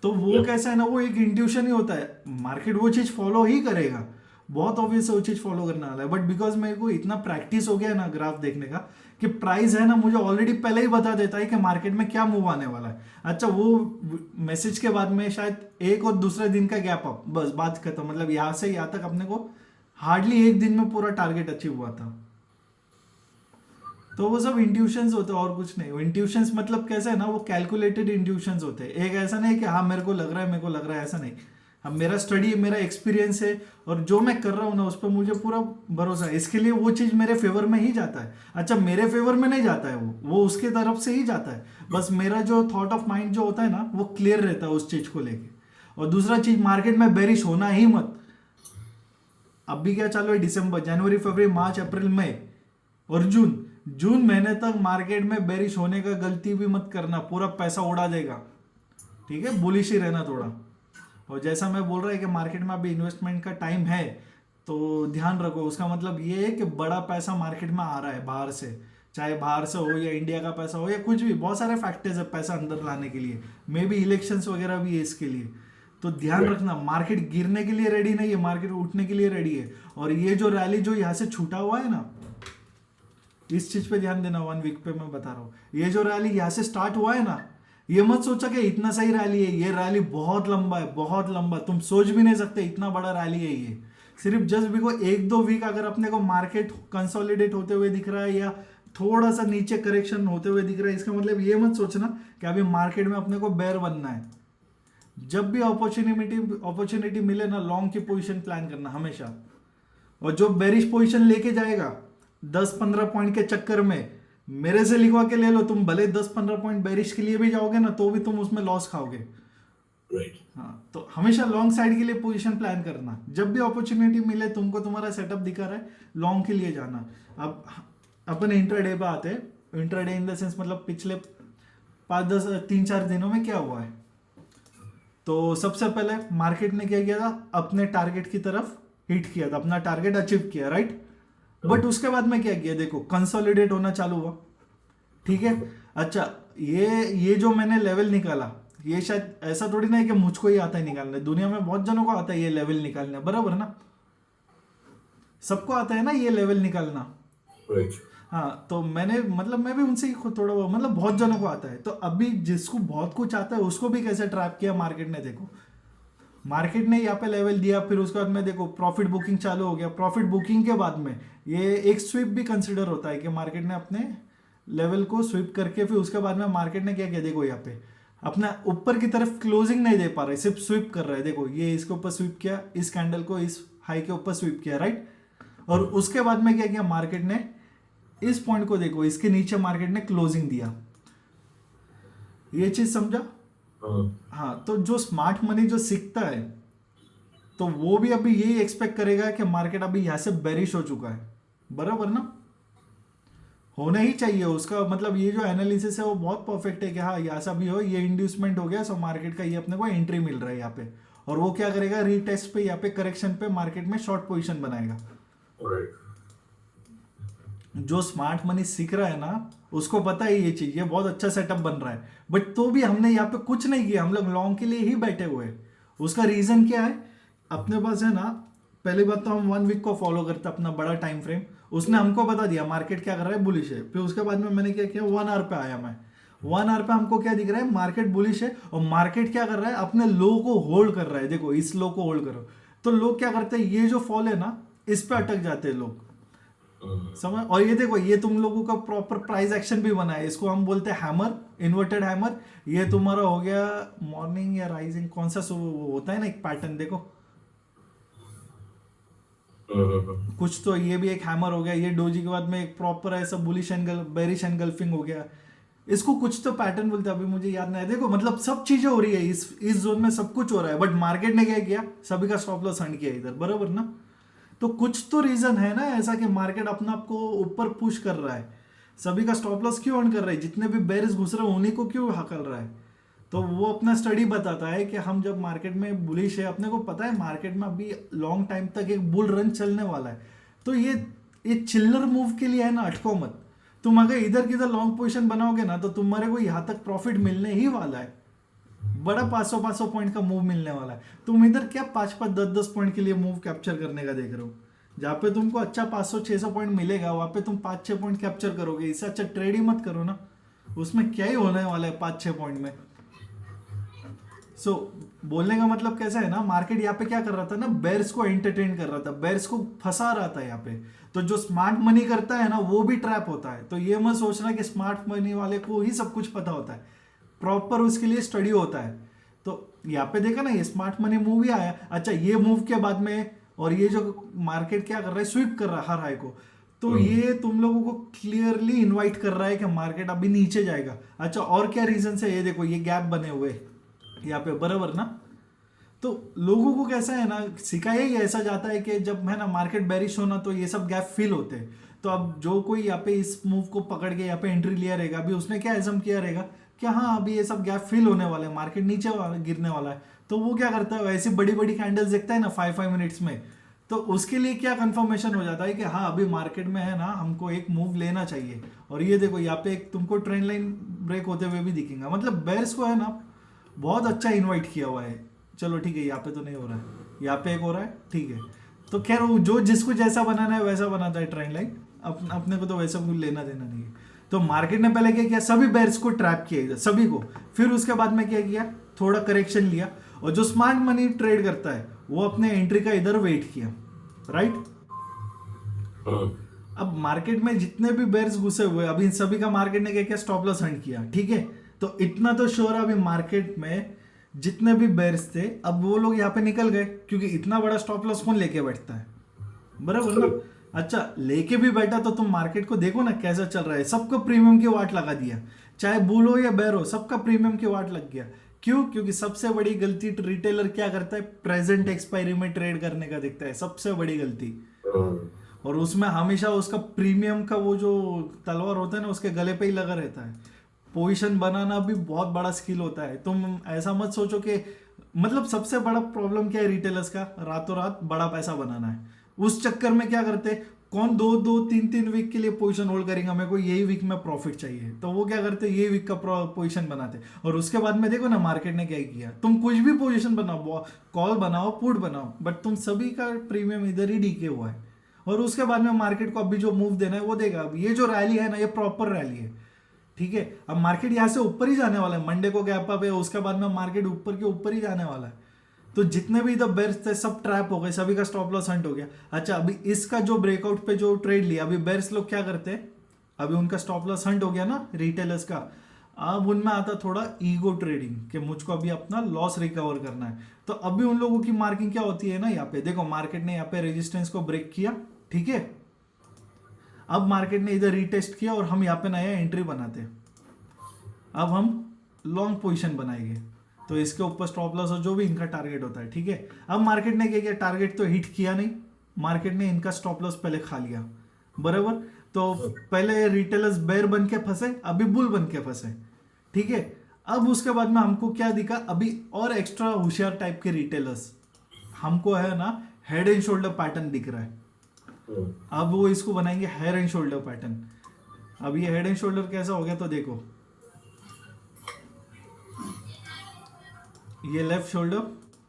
तो वो कैसा है ना, वो एक इंट्यूशन ही होता है, मार्केट वो चीज फॉलो ही करेगा, बहुत ऑब्वियस वो चीज फॉलो करने वाला है। बट बिकॉज मेरे को इतना प्रैक्टिस हो गया ना ग्राफ देखने का, कि प्राइस है ना मुझे ऑलरेडी पहले ही बता देता है कि मार्केट में क्या मूव आने वाला है। अच्छा, वो मैसेज के बाद में शायद एक और दूसरे दिन का गैप अप, बस बात खत्म। मतलब यहाँ से यहाँ तक अपने को हार्डली एक दिन में पूरा टारगेट अचीव हुआ था। तो वो सब इंट्यूशंस होते हैं और कुछ नहीं। इंट्यूशंस मतलब कैसा है ना, वो कैलकुलेटेड इंट्यूशंस होते हैं। एक ऐसा नहीं कि हाँ मेरे को लग रहा है, मेरे को लग रहा है, ऐसा नहीं। अब मेरा स्टडी, मेरा एक्सपीरियंस है, और जो मैं कर रहा हूँ ना उस पर मुझे पूरा भरोसा है, इसके लिए वो चीज़ मेरे फेवर में ही जाता है। अच्छा, मेरे फेवर में नहीं जाता है, वो उसके तरफ से ही जाता है। बस मेरा जो थॉट ऑफ माइंड जो होता है ना, वो क्लियर रहता है उस चीज़ को लेके। और दूसरा चीज़, मार्केट में बेरिश होना ही मत। अभी क्या चालू है, दिसंबर, जनवरी, फरवरी, मार्च, अप्रैल, मई और जून महीने तक मार्केट में बेरिश होने का गलती भी मत करना, पूरा पैसा उड़ा देगा। ठीक है, बुलिश ही रहना थोड़ा। और जैसा मैं बोल रहा है कि मार्केट में अभी इन्वेस्टमेंट का टाइम है, तो ध्यान रखो। उसका मतलब ये है कि बड़ा पैसा मार्केट में आ रहा है बाहर से, चाहे बाहर से हो या इंडिया का पैसा हो या कुछ भी, बहुत सारे फैक्टर्स है पैसा अंदर लाने के लिए। मे बी इलेक्शंस वगैरह भी है इसके लिए। तो ध्यान रखना, मार्केट गिरने के लिए रेडी नहीं है, मार्केट उठने के लिए रेडी है। और ये जो रैली जो यहाँ से छूटा हुआ है ना, इस चीज पे ध्यान देना, 1 वीक पे मैं बता रहा हूँ। ये जो रैली यहाँ से स्टार्ट हुआ है ना, ये मत सोचा कि इतना सही रैली है, ये रैली बहुत लंबा है, बहुत लंबा, तुम सोच भी नहीं सकते इतना बड़ा रैली है ये। सिर्फ जस्ट बिको 1-2 वीक अगर अपने को मार्केट कंसोलिडेट होते हुए दिख रहा है या थोड़ा सा नीचे करेक्शन होते हुए दिख रहा है, इसका मतलब ये मत सोचना कि अभी मार्केट में अपने को बेयर बनना है। जब भी अपॉर्चुनिटी मिले ना, लॉन्ग की पोजीशन प्लान करना हमेशा। और जो बेरिश पोजीशन लेके जाएगा 10-15 पॉइंट के चक्कर में, मेरे से लिखवा के ले लो, तुम भले 10-15 पॉइंट बेरिश के लिए भी जाओगे ना, तो भी तुम उसमें लॉस खाओगे। राइट हाँ, तो हमेशा लॉन्ग साइड के लिए पोजीशन प्लान करना। जब भी अपॉर्चुनिटी मिले तुमको, तुम्हारा सेटअप दिखा रहा है, लॉन्ग के लिए जाना। अब अपन इंट्राडे पे आते हैं। इंट्राडे इन द सेंस मतलब पिछले 3-4 दिनों में क्या हुआ है। तो सबसे पहले मार्केट ने क्या किया था, अपने टारगेट की तरफ हिट किया था, अपना टारगेट अचीव किया, राइट। बट उसके बाद में क्या किया, देखो कंसोलिडेट होना चालू हुआ। ठीक है, अच्छा, ये जो मैंने लेवल निकाला, ये शायद ऐसा थोड़ी ना है कि मुझको ही आता है निकालने, दुनिया में बहुत जनों को आता है ये लेवल निकालना, बराबर ना, सबको आता है ना ये लेवल निकालना। राइट हाँ, तो मैंने मतलब मैं भी उनसे ही खुद थोड़ा मतलब बहुत जनों को आता है। तो अभी जिसको बहुत कुछ आता है उसको भी कैसे ट्रैप किया मार्केट ने, देखो मार्केट ने यहाँ पे लेवल दिया, फिर उसके बाद में देखो प्रॉफिट बुकिंग चालू हो गया। प्रॉफिट बुकिंग के बाद में ये एक स्वीप भी कंसिडर होता है कि मार्केट ने अपने लेवल को स्वीप करके फिर उसके बाद में मार्केट ने क्या किया, देखो यहाँ पे अपना ऊपर की तरफ क्लोजिंग नहीं दे पा रहा है, सिर्फ स्वीप कर रहा है। देखो ये इसके ऊपर स्वीप किया, इस कैंडल को इस हाई के ऊपर स्वीप किया, राइट। और उसके बाद में क्या किया मार्केट ने, इस पॉइंट को देखो, इसके नीचे मार्केट ने क्लोजिंग दिया। ये चीज समझा। हाँ, तो जो स्मार्ट मनी जो सीखता है, तो वो भी अभी यही एक्सपेक्ट करेगा कि मार्केट अभी यहाँ से बेरिश हो चुका है, बराबर ना, होना ही चाहिए उसका। मतलब ये जो एनालिसिस है वो बहुत परफेक्ट है कि हाँ यहाँ से अभी हो, ये इंड्यूसमेंट हो गया, सो मार्केट का ये अपने को एंट्री मिल रहा है यहाँ पे। और वो क्या करेगा, रीटेस्ट पे यहाँ पे करेक्शन पे मार्केट में शॉर्ट पोजीशन बनाएगा। राइट जो स्मार्ट मनी सीख रहा है ना, उसको पता है ये चीज, ये बहुत अच्छा सेटअप बन रहा है। बट तो भी हमने यहाँ पे कुछ नहीं किया, हम लोग लॉन्ग के लिए ही बैठे हुए हैं। उसका रीजन क्या है, अपने पास है ना, पहली बात तो हम 1 वीक को फॉलो करते अपना बड़ा टाइम फ्रेम, उसने हमको बता दिया मार्केट क्या कर रहा है, बुलिश है। फिर उसके बाद में मैंने क्या किया, 1 आवर पे आया मैं। 1 आवर पे हमको क्या दिख रहा है, मार्केट बुलिश है, और मार्केट क्या कर रहा है, अपने लो को होल्ड कर रहा है। देखो इस लो को होल्ड करो, तो लोग क्या करते हैं, ये जो फॉल है ना, इस पे अटक जाते हैं लोग। समझ। और ये देखो, ये तुम लोगों का प्रॉपर प्राइस एक्शन भी बना है, इसको हम बोलते हैं हैमर, इन्वर्टेड हैमर। ये तुम्हारा हो गया मॉर्निंग या राइजिंग, कौन सा होता है ना एक पैटर्न, देखो कुछ तो, ये भी एक हैमर हो गया। ये डोजी के बाद में एक प्रॉपर ऐसा बुलिश एंगल, बेरिश एंगल्फिंग हो गया। इसको कुछ तो पैटर्न बोलते हैं, अभी मुझे याद नहीं है। देखो मतलब सब चीजें हो रही है इस जोन में, सब कुछ हो रहा है, बट मार्केट ने क्या किया, सभी का स्टॉप लॉस हंड किया इधर, बराबर ना। तो कुछ तो रीजन है ना ऐसा कि मार्केट अपना आपको ऊपर पुश कर रहा है, सभी का स्टॉप लॉस क्यों अर्न कर रहा है, जितने भी बेयर्स घुस रहे हैं उन्हीं को क्यों हकल रहा है। तो वो अपना स्टडी बताता है कि हम जब मार्केट में बुलिश है, अपने को पता है मार्केट में अभी लॉन्ग टाइम तक एक बुल रन चलने वाला है, तो ये चिल्लर मूव के लिए है ना, अटको मत। तुम अगर इधर किधर लॉन्ग पोजीशन बनाओगे ना, तो तुम्हारे को यहाँ तक प्रॉफिट मिलने ही वाला है, बड़ा 500 पॉइंट का मूव मिलने वाला है। तुम इधर क्या 5 10 पॉइंट के लिए मूव कैप्चर करने का देख रहे हो, जहाँ पे तुमको अच्छा 500 600 पॉइंट मिलेगा, वहाँ पे तुम 5 6 पॉइंट कैप्चर करोगे। इससे अच्छा ट्रेड ही मत करो ना, उसमें क्या ही होने वाला है 5 6 पॉइंट में। सो बोलने का मतलब कैसा है ना, मार्केट यहाँ पे क्या कर रहा था ना, बेयर्स को एंटरटेन कर रहा था, बेयर्स को फंसा रहा था यहाँ पे। तो जो स्मार्ट मनी करता है ना, वो भी ट्रैप होता है। तो ये मत सोचना कि स्मार्ट मनी वाले को ही सब कुछ पता होता है, प्रॉपर उसके लिए स्टडी होता है। तो यहाँ पे देखा ना, ये स्मार्ट मनी मूव ही आया। अच्छा, ये मूव के बाद में, और ये जो मार्केट क्या कर रहा है, स्वीप कर रहा है हर हाई को, तो ये तुम लोगों को क्लियरली इनवाइट कर रहा है कि मार्केट अभी नीचे जाएगा। अच्छा, और क्या रीजन है, ये देखो ये गैप बने हुए यहाँ पे, बराबर ना। तो लोगों को कैसा है ना, सिखाया ही ऐसा जाता है कि जब है ना मार्केट बेरिश होना, तो ये सब गैप फिल होते हैं। तो अब जो कोई यहाँ पे इस मूव को पकड़ के यहाँ पे एंट्री लिया रहेगा, अभी उसने क्या एजम किया रहेगा कि हाँ अभी ये सब गैप फिल होने वाले हैं, मार्केट नीचे गिरने वाला है। तो वो क्या करता है, ऐसी बड़ी बड़ी कैंडल्स देखता है ना 5 मिनट्स में, तो उसके लिए क्या कंफर्मेशन हो जाता है कि हाँ अभी मार्केट में है ना, हमको एक मूव लेना चाहिए। और ये देखो यहाँ पे एक तुमको ट्रेंड लाइन ब्रेक होते हुए भी दिखेगा, मतलब बेयर्स को है ना बहुत अच्छा इनवाइट किया हुआ है। चलो ठीक है, यहाँ पे तो नहीं हो रहा है, यहाँ पे एक हो रहा है, ठीक है। तो खैर वो जो जिसको जैसा बनाना है वैसा बनाता है ट्रेंड लाइन, अपने को तो वैसा कुछ लेना देना नहीं है। तो मार्केट ने पहले क्या किया, सभी बेयर्स को ट्रैप किया इधर, सभी को। फिर उसके बाद में क्या किया, थोड़ा करेक्शन लिया, और जो स्मार्ट मनी ट्रेड करता है वो अपने एंट्री का इधर वेट किया, राइट। अब मार्केट में जितने भी बेयर्स घुसे हुए, अभी इन सभी का मार्केट ने क्या किया, स्टॉप लॉस हंट किया, ठीक है। तो इतना तो श्योर है, अभी मार्केट में जितने भी बेयर्स थे, अब वो लोग यहाँ पे निकल गए, क्योंकि इतना बड़ा स्टॉप लॉस कौन लेके बैठता है, बराबर ना। अच्छा, लेके भी बैठा तो तुम मार्केट को देखो ना कैसा चल रहा है, सबको प्रीमियम की वाट लगा दिया, चाहे बुल हो या बेयर हो, सबका प्रीमियम की वाट लग गया। क्यों? क्योंकि सबसे बड़ी गलती रिटेलर क्या करता है, प्रेजेंट एक्सपायरी में ट्रेड करने का दिखता है, सबसे बड़ी गलती। और उसमें हमेशा उसका प्रीमियम का वो जो तलवार होता है ना, उसके गले पे ही लगा रहता है। पोजीशन बनाना भी बहुत बड़ा स्किल होता है। तुम ऐसा मत सोचो कि, मतलब सबसे बड़ा प्रॉब्लम क्या है रिटेलर्स का, रातों रात बड़ा पैसा बनाना है। उस चक्कर में क्या करते, कौन 2-2 3 वीक के लिए पोजीशन होल्ड करेगा, मेरे को यही वीक में प्रॉफिट चाहिए, तो वो क्या करते, ये वीक का पोजीशन बनाते। और उसके बाद में देखो ना मार्केट ने क्या किया, तुम कुछ भी पोजीशन बनाओ, कॉल बनाओ, पुट बनाओ, बट तुम सभी का प्रीमियम इधर ही डीके हुआ है। और उसके बाद में मार्केट को अभी जो मूव देना है वो देगा। अब ये जो रैली है ना, ये प्रॉपर रैली है, ठीक है। अब मार्केट यहाँ से ऊपर ही जाने वाला है, मंडे को गैप अप है, उसके बाद में मार्केट ऊपर के ऊपर ही जाने वाला है। तो जितने भी इधर बेयर्स थे सब ट्रैप हो गए, सभी का स्टॉप लॉस हंट हो गया। अच्छा, अभी इसका जो ब्रेकआउट पे जो ट्रेड लिया, अभी बेयर्स लोग क्या करते हैं, अभी उनका स्टॉप लॉस हंट हो गया ना रिटेलर्स का, अब उनमें आता थोड़ा ईगो ट्रेडिंग कि मुझको अभी अपना लॉस रिकवर करना है। तो अभी उन लोगों की मार्किंग क्या होती है ना, यहाँ पे देखो मार्केट ने यहाँ पे रेजिस्टेंस को ब्रेक किया, ठीक है। अब मार्केट ने इधर रीटेस्ट किया और हम यहाँ पे नया एंट्री बनाते हैं। अब हम लॉन्ग पोजीशन बनाएंगे, तो इसके ऊपर स्टॉप लॉस और जो भी इनका टारगेट होता है, ठीक है। अब मार्केट ने क्या किया, टारगेट तो हिट किया नहीं, मार्केट ने इनका स्टॉप लॉस पहले खा लिया, बराबर। तो पहले रिटेलर्स बेयर बन के फंसे, अभी बुल बन के फंसे, ठीक है। अब उसके बाद में हमको क्या दिखा, अभी और एक्स्ट्रा होशियार टाइप के रिटेलर्स, हमको है ना हेड एंड शोल्डर पैटर्न दिख रहा है। अब वो इसको बनाएंगे हेड एंड शोल्डर पैटर्न। अब ये हेड एंड शोल्डर कैसा हो गया, तो देखो ये लेफ्ट शोल्डर,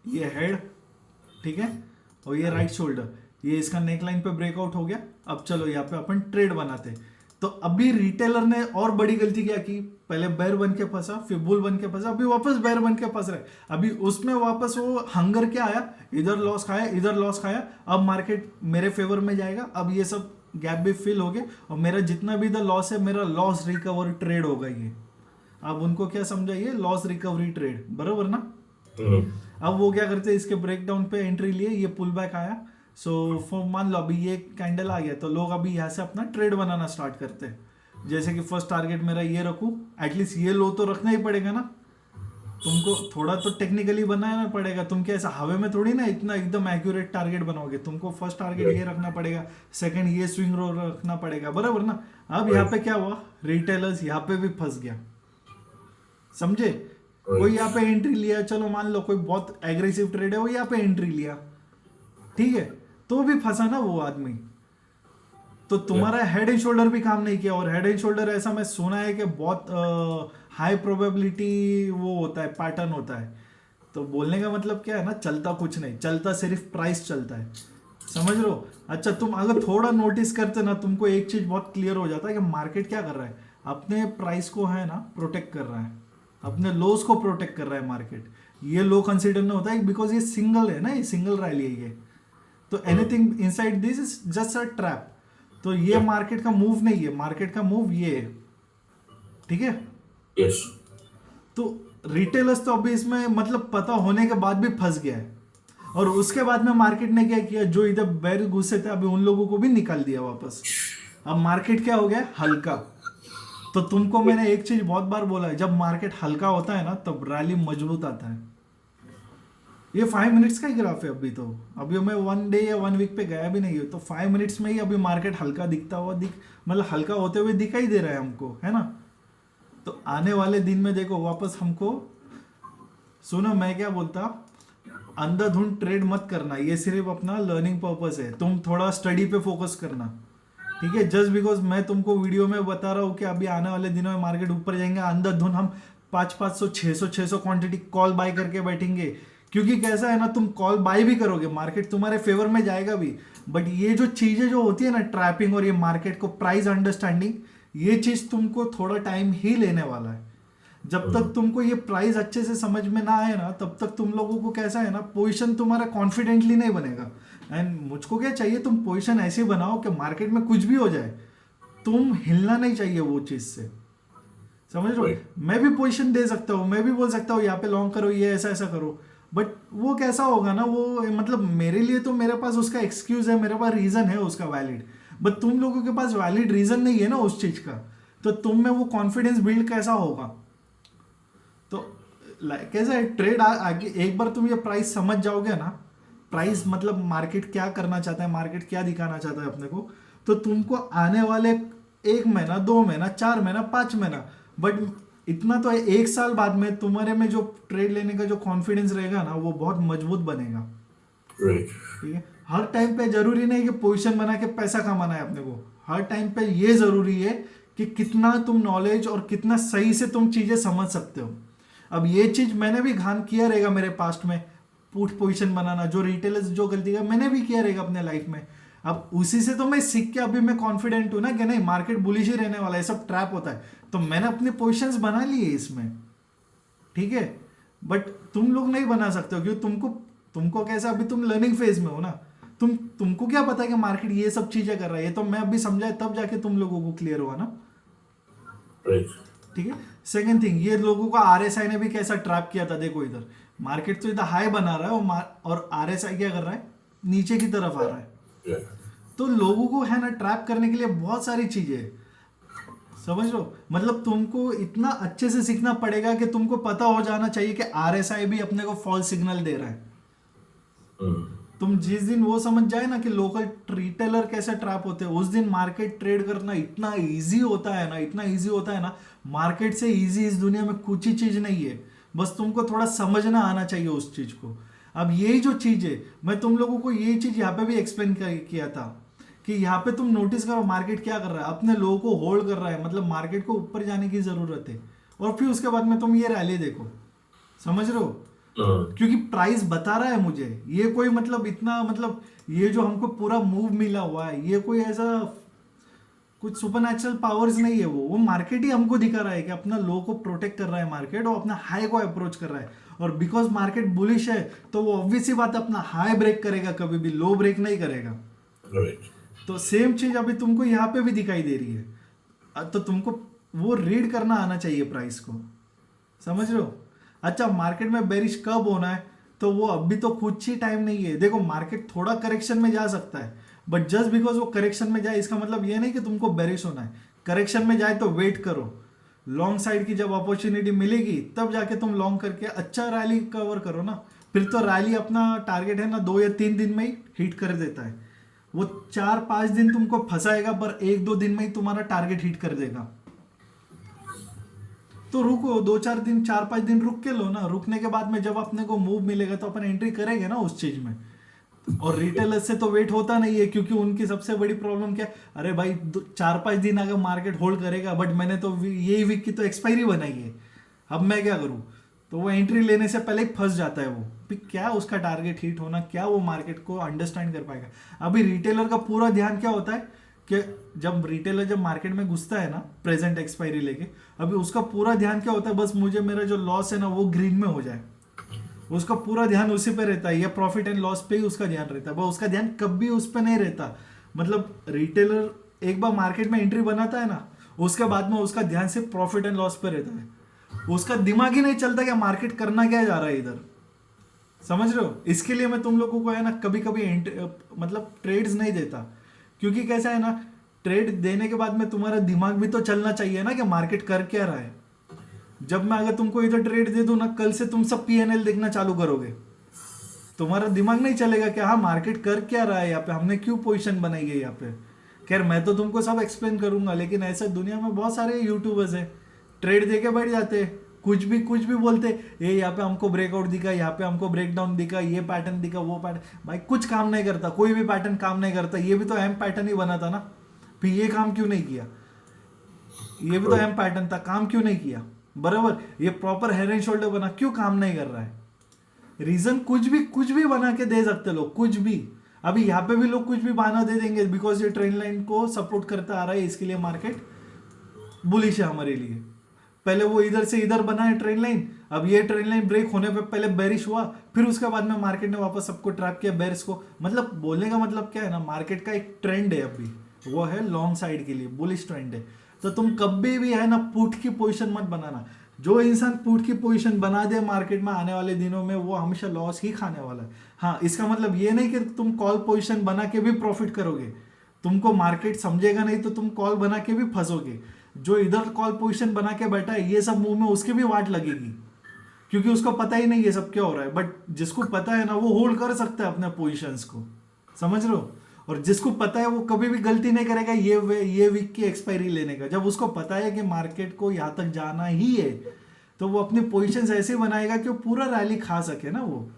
ये हेड, ठीक है, और ये राइट शोल्डर, ये इसका नेक लाइन पे ब्रेकआउट हो गया। अब चलो यहाँ पे अपन ट्रेड बनाते। तो अभी रिटेलर ने और बड़ी गलती क्या की, पहले बेयर बन के फंसा, फिर बुल बन के फंसा, अभी वापस बेयर बन के फंस रहे। अभी उसमें वापस वो हंगर क्या आया, इधर लॉस खाया, इधर लॉस खाया। अब मार्केट मेरे फेवर में जाएगा, अब ये सब गैप भी फिल हो गया और मेरा जितना भी द लॉस है मेरा लॉस रिकवरी ट्रेड होगा ये। अब उनको क्या समझाइए, लॉस रिकवरी ट्रेड, बराबर ना। अब वो क्या करते हैं, इसके ब्रेकडाउन पे एंट्री लिए, ये पुल बैक आया, सो मान लो अभी ये कैंडल आ गया तो लोग अभी यहाँ से अपना ट्रेड बनाना स्टार्ट करते हैं। जैसे कि फर्स्ट टारगेट मेरा ये रखूं, एटलीस्ट ये लो तो रखना ही पड़ेगा ना, तुमको थोड़ा तो टेक्निकली बनाना पड़ेगा। तुम क्या ऐसा हवा में थोड़ी ना इतना एकदम एक्यूरेट टारगेट बनाओगे, तुमको फर्स्ट टारगेट ये रखना पड़ेगा, सेकंड ये स्विंग रो रखना पड़ेगा, बराबर ना। अब यहाँ पे क्या हुआ, रिटेलर्स यहाँ पे भी फंस गया, समझे। कोई यहाँ पे एंट्री लिया, चलो मान लो कोई बहुत एग्रेसिव ट्रेड है वो यहाँ पे एंट्री लिया, ठीक है, तो भी फंसा ना वो आदमी। तो तुम्हारा हेड एंड शोल्डर भी काम नहीं किया। और हेड एंड शोल्डर ऐसा मैं सुना है कि बहुत हाई प्रोबेबिलिटी वो होता है, पैटर्न होता है। तो बोलने का मतलब क्या है ना, चलता कुछ नहीं, चलता सिर्फ प्राइस चलता है, समझ लो। अच्छा तुम अगर थोड़ा नोटिस करते ना, तुमको एक चीज बहुत क्लियर हो जाता है कि मार्केट क्या कर रहा है, अपने प्राइस को है ना प्रोटेक्ट कर रहा है, अपने लोस को प्रोटेक्ट कर रहा है मार्केट। ये लो कंसीडर नहीं होता है बिकॉज ये सिंगल है ना, ये सिंगल रैली है ये। तो anything inside this is just a trap. तो ये मार्केट का मूव नहीं है, मार्केट का मूव ये है, ठीक है। यस। तो रिटेलर्स तो अभी इसमें मतलब पता होने के बाद भी फंस गया है। और उसके बाद में मार्केट ने क्या किया, जो इधर बैर घुसे थे अभी उन लोगों को भी निकाल दिया वापस। अब मार्केट क्या हो गया, हल्का। तो तुमको मैंने एक चीज बहुत बार बोला है, जब मार्केट हल्का होता है ना तब रैली मजबूत आता है। ये 5 मिनट्स का ही ग्राफ है अभी तो, अभी मैं 1 डे या 1 वीक पे गया भी नहीं हूँ, तो 5 मिनट्स में ही अभी मार्केट हल्का दिखता हुआ मतलब हल्का होते हुए दिखाई दे रहा है हमको, है ना। तो आने वाले दिन में देखो वापस हमको, सुनो मैं क्या बोलता, अंधाधुंध ट्रेड मत करना, ये सिर्फ अपना लर्निंग पर्पस है। तुम थोड़ा स्टडी पे फोकस करना, ठीक है। जस्ट बिकॉज मैं तुमको वीडियो में बता रहा हूँ कि अभी आने वाले दिनों में मार्केट ऊपर जाएंगे, अंधाधुंध हम 500 600 क्वांटिटी कॉल बाय करके बैठेंगे। क्योंकि कैसा है ना, तुम कॉल बाय भी करोगे, मार्केट तुम्हारे फेवर में जाएगा भी, बट ये जो चीजें जो होती है ना, ट्रैपिंग और ये मार्केट को प्राइस अंडरस्टैंडिंग, ये चीज तुमको थोड़ा टाइम ही लेने वाला है। जब तक तुमको ये प्राइस अच्छे से समझ में ना आए ना, तब तक तुम लोगों को कैसा है ना, पोजीशन तुम्हारा कॉन्फिडेंटली नहीं बनेगा। एंड मुझको क्या चाहिए, तुम पोजीशन ऐसी बनाओ कि मार्केट में कुछ भी हो जाए तुम हिलना नहीं चाहिए वो चीज से, समझ लो। मैं भी पोजीशन दे सकता हूँ, मैं भी बोल सकता हूँ यहाँ पे लॉन्ग करो, ये ऐसा ऐसा करो, बट वो कैसा होगा ना, वो मतलब मेरे लिए तो मेरे पास उसका एक्सक्यूज है, मेरे पास रीजन है उसका वैलिड, बट तुम लोगों के पास वैलिड रीजन नहीं है ना उस चीज का। तो तुम में वो कॉन्फिडेंस बिल्ड कैसा होगा। तो कैसा है ट्रेड आगे, एक बार तुम ये प्राइस समझ जाओगे ना, प्राइस मतलब मार्केट क्या करना चाहता है, मार्केट क्या दिखाना चाहता है अपने को, तो तुमको आने वाले 1 महीना 2 महीना 4 महीना 5 महीना, बट इतना तो है 1 साल बाद में तुम्हारे में जो ट्रेड लेने का जो कॉन्फिडेंस रहेगा ना, वो बहुत मजबूत बनेगा, ठीक है। हर टाइम पे जरूरी नहीं कि पोजीशन बना के पैसा कमाना है अपने को, हर टाइम पे ये जरूरी है कि कितना तुम नॉलेज और कितना सही से तुम चीजें समझ सकते हो। अब ये चीज मैंने भी घान किया रहेगा मेरे पास्ट में, पुट पोजीशन बनाना, जो रिटेलर्स जो गलती का मैंने भी किया रहेगा अपने लाइफ में। अब उसी से तो मैं सीख के अभी मैं कॉन्फिडेंट हूं ना कि नहीं मार्केट बुलिश ही रहने वाला है, सब ट्रैप होता है, तो मैंने अपनी पोजीशंस बना ली है इसमें, ठीक है। बट तुम लोग नहीं बना सकते हो, क्योंकि तुमको कैसा, अभी तुम लर्निंग फेज में हो ना, तुमको क्या पता है कि मार्केट ये सब चीजें कर रहा है, ये तो मैं अभी समझाया तब जाके तुम लोगों को क्लियर हुआ ना, ठीक है। सेकंड थिंग, ये लोगों को आरएसआई ने भी कैसा ट्रैप किया था, देखो इधर मार्केट तो इधर हाई बना रहा है और आरएसआई क्या कर रहा है, नीचे की तरफ आ रहा है। तो लोगों को है ना ट्रैप करने के लिए बहुत सारी चीजें है, समझ लो। मतलब तुमको इतना अच्छे से सीखना पड़ेगा कि तुमको पता हो जाना चाहिए कि आरएसआई भी अपने को फॉल्स सिग्नल दे रहा है। तुम जिस दिन वो समझ जाए ना कि लोकल रिटेलर कैसे ट्रैप होते हैं, उस दिन मार्केट ट्रेड करना इतना इजी होता है ना, इतना इजी होता है ना, मार्केट से इजी इस दुनिया में कुछ ही चीज नहीं है, बस तुमको थोड़ा समझना आना चाहिए उस चीज को। अब यही जो चीज है, मैं तुम लोगों को यही चीज यहाँ पे भी एक्सप्लेन किया था कि यहाँ पे तुम नोटिस करो मार्केट क्या कर रहा है, अपने लोगों को होल्ड कर रहा है, मतलब मार्केट को ऊपर जाने की जरूरत है, और फिर उसके बाद में तुम ये रैली देखो, समझ रहे हो। क्योंकि प्राइस बता रहा है मुझे, ये कोई मतलब इतना मतलब ये जो हमको पूरा मूव मिला हुआ है, ये कोई ऐसा कुछ सुपरनैचुरल पावर्स नहीं है, वो मार्केट ही हमको दिखा रहा है कि अपना लो को प्रोटेक्ट कर रहा है मार्केट, और अपना हाई को अप्रोच कर रहा है। और बिकॉज मार्केट बुलिश है तो वो ऑब्वियस ही बात अपना हाई ब्रेक करेगा, कभी भी लो ब्रेक नहीं करेगा, तो सेम चीज अभी तुमको यहाँ पे भी दिखाई दे रही है। तो तुमको वो रीड करना आना चाहिए प्राइस को, समझ रहे हो। अच्छा, मार्केट में बेरिश कब होना है, तो वो अभी तो कुछ ही टाइम नहीं है। देखो मार्केट थोड़ा करेक्शन में जा सकता है, बट जस्ट बिकॉज वो करेक्शन में जाए इसका मतलब ये नहीं कि तुमको बेरिश होना है। करेक्शन में जाए तो वेट करो, लॉन्ग साइड की जब अपॉर्चुनिटी मिलेगी तब जाके तुम लॉन्ग करके अच्छा रैली कवर करो ना। फिर तो रैली अपना टारगेट है ना 2 या 3 दिन में ही हिट कर देता है। वो 4-5 दिन तुमको फंसाएगा, पर 1-2 दिन में ही तुम्हारा टारगेट हिट कर देगा। तो रुको 2-4 दिन, 4-5 दिन रुक के लो ना। रुकने के बाद में जब अपने को मूव मिलेगा तो अपन एंट्री करेंगे ना उस चीज में। और रिटेलर से तो वेट होता नहीं है, क्योंकि उनकी सबसे बड़ी प्रॉब्लम क्या है, अरे भाई 4-5 दिन अगर मार्केट होल्ड करेगा, बट मैंने तो यही वीक की तो एक्सपायरी बनाई है, अब मैं क्या करूं। तो वो एंट्री लेने से पहले ही फंस जाता है वो। फिर क्या उसका टारगेट हिट होना, क्या वो मार्केट को अंडरस्टैंड कर पाएगा। अभी रिटेलर का पूरा ध्यान क्या होता है कि जब रिटेलर जब मार्केट में घुसता है ना प्रेजेंट एक्सपायरी लेके, अभी उसका पूरा ध्यान क्या होता है, बस मुझे मेरा जो लॉस है ना वो ग्रीन में हो जाए। उसका पूरा ध्यान उसी पे रहता है, या प्रॉफिट एंड लॉस पे ही उसका ध्यान रहता है। वो उसका ध्यान कभी उस पे नहीं रहता। मतलब रिटेलर एक बार मार्केट में एंट्री बनाता है ना, उसके बाद में उसका ध्यान सिर्फ प्रॉफिट एंड लॉस पे रहता है। उसका दिमाग ही नहीं चलता कि मार्केट करना क्या जा रहा है इधर, समझ रहे हो। इसके लिए मैं तुम लोगों को है ना कभी कभी मतलब ट्रेड्स नहीं देता, क्योंकि कैसा है ना, ट्रेड देने के बाद में तुम्हारा दिमाग भी तो चलना चाहिए ना कि मार्केट कर क्या रहा है। जब मैं अगर तुमको इधर ट्रेड दे दूं ना, कल से तुम सब पीएनएल देखना चालू करोगे, तुम्हारा दिमाग नहीं चलेगा कि हाँ मार्केट कर क्या रहा है यहाँ पे, हमने क्यों पोजीशन बनाई है यहाँ पे। खैर मैं तो तुमको सब एक्सप्लेन करूंगा, लेकिन ऐसे दुनिया में बहुत सारे यूट्यूबर्स हैं, ट्रेड दे के बैठ जाते हैं, कुछ भी बोलते, ये यहाँ पे हमको ब्रेकआउट दिखा, यहाँ पे हमको ब्रेकडाउन दिखा, ये पैटर्न दिखा, वो पैटर्न। भाई कुछ काम नहीं करता, कोई भी पैटर्न काम नहीं करता। ये भी तो एम पैटर्न ही बना था ना, फिर ये काम क्यों नहीं किया। ये भी तो एम पैटर्न था, काम क्यों नहीं किया। बराबर, ये प्रॉपर हेड एंड शोल्डर बना, क्यों काम नहीं कर रहा है। रीजन कुछ भी बना के दे सकते लोग, कुछ भी। अभी यहाँ पे भी लोग कुछ भी बहाना दे देंगे, बिकॉज ये ट्रेंड लाइन को सपोर्ट करता आ रहा है, इसके लिए मार्केट बुलिश है हमारे लिए। पहले वो इधर से इधर बना है ट्रेंड लाइन, अब ये ट्रेंड लाइन ब्रेक होने पे पहले बेरिश हुआ, फिर उसके बाद में मार्केट ने वापस सबको ट्रैप किया बेरिश को। मतलब बोलने का मतलब क्या है ना, मार्केट का एक ट्रेंड है अभी, वो है लॉन्ग साइड के लिए बुलिश ट्रेंड है। तो तुम कभी भी है ना पुट की पोजीशन मत बनाना। जो इंसान पुट की पोजीशन बना दे मार्केट में आने वाले दिनों में, वो हमेशा लॉस ही खाने वाला है। हाँ, इसका मतलब ये नहीं कि तुम कॉल पोजीशन बना के भी प्रॉफिट करोगे, तुमको मार्केट समझेगा नहीं तो तुम कॉल बना के भी फंसोगे। जो इधर कॉल पोजीशन बना के बैठा है, ये सब मुंह में उसके भी वाट लगेगी, क्योंकि उसको पता ही नहीं ये सब क्या हो रहा है। बट जिसको पता है ना, वो होल्ड कर सकता है अपने पोजीशंस को, समझ रहे हो। और जिसको पता है वो कभी भी गलती नहीं करेगा ये वीक की एक्सपायरी लेने का। जब उसको पता है कि मार्केट को यहाँ तक जाना ही है, तो वो अपनी पोजीशंस ऐसे बनाएगा कि वो पूरा रैली खा सके ना। वो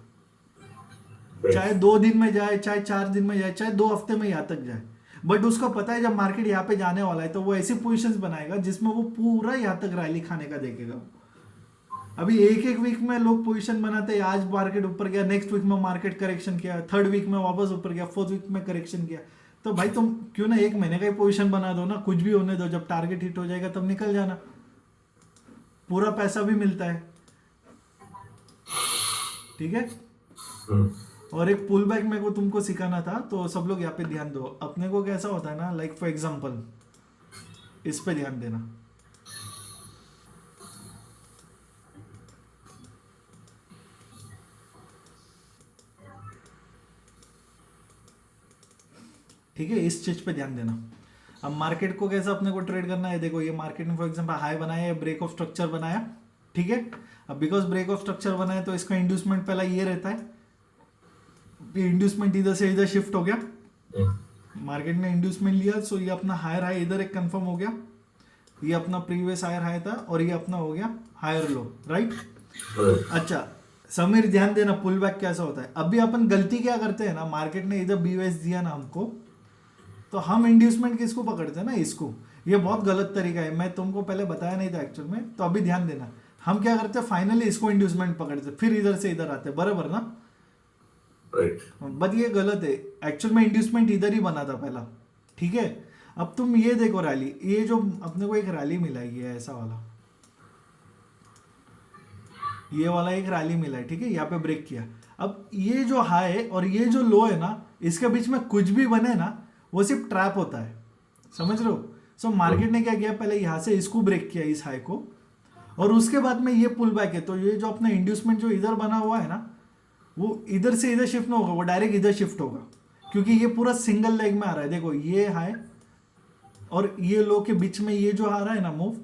चाहे 2 दिन में जाए, चाहे 4 दिन में जाए, चाहे 2 हफ्ते में यहाँ तक जाए, बट उसको पता है जब मार्केट यहाँ पे जाने वाला है तो वो ऐसी पोजीशंस बनाएगा जिसमें वो पूरा यहाँ तक रैली खाने का देखेगा। अभी एक वीक में लोग पोजीशन बनाते हैं, आज मार्केट ऊपर गया, नेक्स्ट वीक में मार्केट करेक्शन किया, थर्ड वीक में वापस ऊपर गया, फोर्थ वीक में करेक्शन किया। तो भाई तुम क्यों ना 1 महीने का ही पोजीशन बना दो ना, कुछ भी होने दो, जब टारगेट हिट हो जाएगा तब निकल जाना, पूरा पैसा भी मिलता है। ठीक है। और एक पुल बैक मेरे को तुमको सिखाना था, तो सब लोग यहाँ पे ध्यान दो। अपने को कैसा होता है ना, लाइक फॉर एग्जांपल इस पे ध्यान देना। ठीक है, इस चीज पे ध्यान देना। अब मार्केट को कैसा अपने को ट्रेड करना है, देखो ये मार्केट ने फॉर एग्जांपल हाई बनाया, ब्रेक ऑफ स्ट्रक्चर बनाया, ठीक है। अब बिकॉज ब्रेक ऑफ स्ट्रक्चर बनाया तो इसका इंड्यूसमेंट पहला ये रहता है, इंड्यूसमेंट इधर से इधर शिफ्ट हो गया, मार्केट ने इंड्यूसमेंट लिया, सो ये अपना हायर हाई इधर एक कंफर्म हो गया, ये अपना प्रीवियस हायर हाई था, और ये अपना हो गया हायर लो, राइट। अच्छा समीर ध्यान देना, पुल बैक कैसा होता है। अभी अपन गलती क्या करते हैं ना, मार्केट ने इधर बीओएस दिया ना हमको, तो हम इंड्यूसमेंट किसको पकड़ते हैं ना, इसको। ये बहुत गलत तरीका है, मैं तुमको पहले बताया नहीं था एक्चुअल में, तो अभी ध्यान देना। हम क्या करते हैं, फाइनली इसको इंड्यूसमेंट पकड़ते, फिर इधर से इधर आते, बराबर ना। राइट। बट ये गलत है, एक्चुअल में इंड्यूसमेंट इधर ही बना था पहला, ठीक है। अब तुम ये देखो रैली, ये जो अपने को एक रैली मिला है, ये ऐसा वाला, ये वाला एक रैली मिला है, ठीक है, यहाँ पे ब्रेक किया। अब ये जो हाई और ये जो लो है ना, इसके बीच में कुछ भी बने ना, वो सिर्फ ट्रैप होता है, समझ रहे हो। सो मार्केट ने क्या किया, पहले यहाँ से इसको ब्रेक किया, इस हाई को, और उसके बाद में ये पुल बैक है। तो ये जो अपना इंड्यूसमेंट जो इधर बना हुआ है ना, वो इधर से इधर शिफ्ट नहीं होगा, वो डायरेक्ट इधर शिफ्ट होगा, क्योंकि ये पूरा सिंगल लेग में आ रहा है। देखो ये हाई और ये लो के बीच में ये जो आ रहा है ना मूव,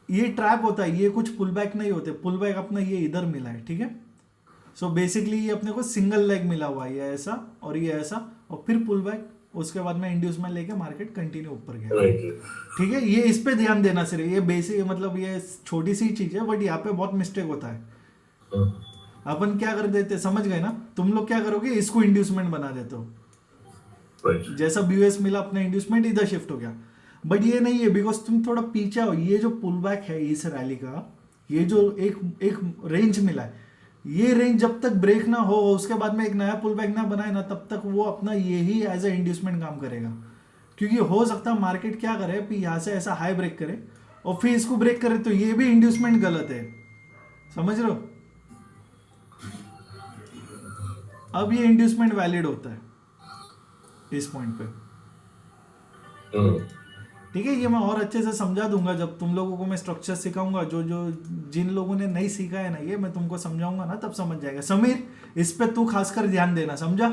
ये ट्रैप होता है, ये कुछ पुल बैक नहीं होते। पुल बैक अपना ये इधर मिला है, ठीक है। सो बेसिकली ये अपने को सिंगल लेग मिला हुआ है, ये ऐसा और ये ऐसा, और फिर पुल बैक, उसके बाद में इंड्यूसमेंट लेके मार्केट कंटिन्यू ऊपर गया, राइट। ठीक है। ये इस पे ध्यान देना सिर्फ, ये बेसिक मतलब ये छोटी सी चीज है, बट यहाँ पे बहुत मिस्टेक होता है। अपन क्या कर देते, समझ गए ना, तुम लोग क्या करोगे, इसको इंड्यूसमेंट बना देते हो, राइट। जैसा बीओएस मिला अपना इंड्यूसमेंट इधर शिफ्ट हो गया। बट ये नहीं है, बिकॉज तुम थोड़ा पीछे हो। ये जो पुल बैक है इस रैली का, ये जो एक रेंज मिला है, ये रेंज जब तक ब्रेक ना हो, उसके बाद में एक नया पुल बैक ना बनाए ना, तब तक वो अपना यही एज ए इंड्यूसमेंट काम करेगा। क्योंकि हो सकता है मार्केट क्या करे, फिर यहाँ से ऐसा हाई ब्रेक करे और फिर इसको ब्रेक करे, तो ये भी इंड्यूसमेंट गलत है, समझ रहे हो। अब ये इंड्यूसमेंट वैलिड होता है इस पॉइंट पे, ठीक है। ये मैं और अच्छे से समझा दूंगा जब तुम लोगों को मैं स्ट्रक्चर सिखाऊंगा। जो जो जिन लोगों ने नहीं सीखा है ना, ये मैं तुमको समझाऊंगा ना, तब समझ जाएगा। समीर, इस पे तू खासकर ध्यान देना, समझा।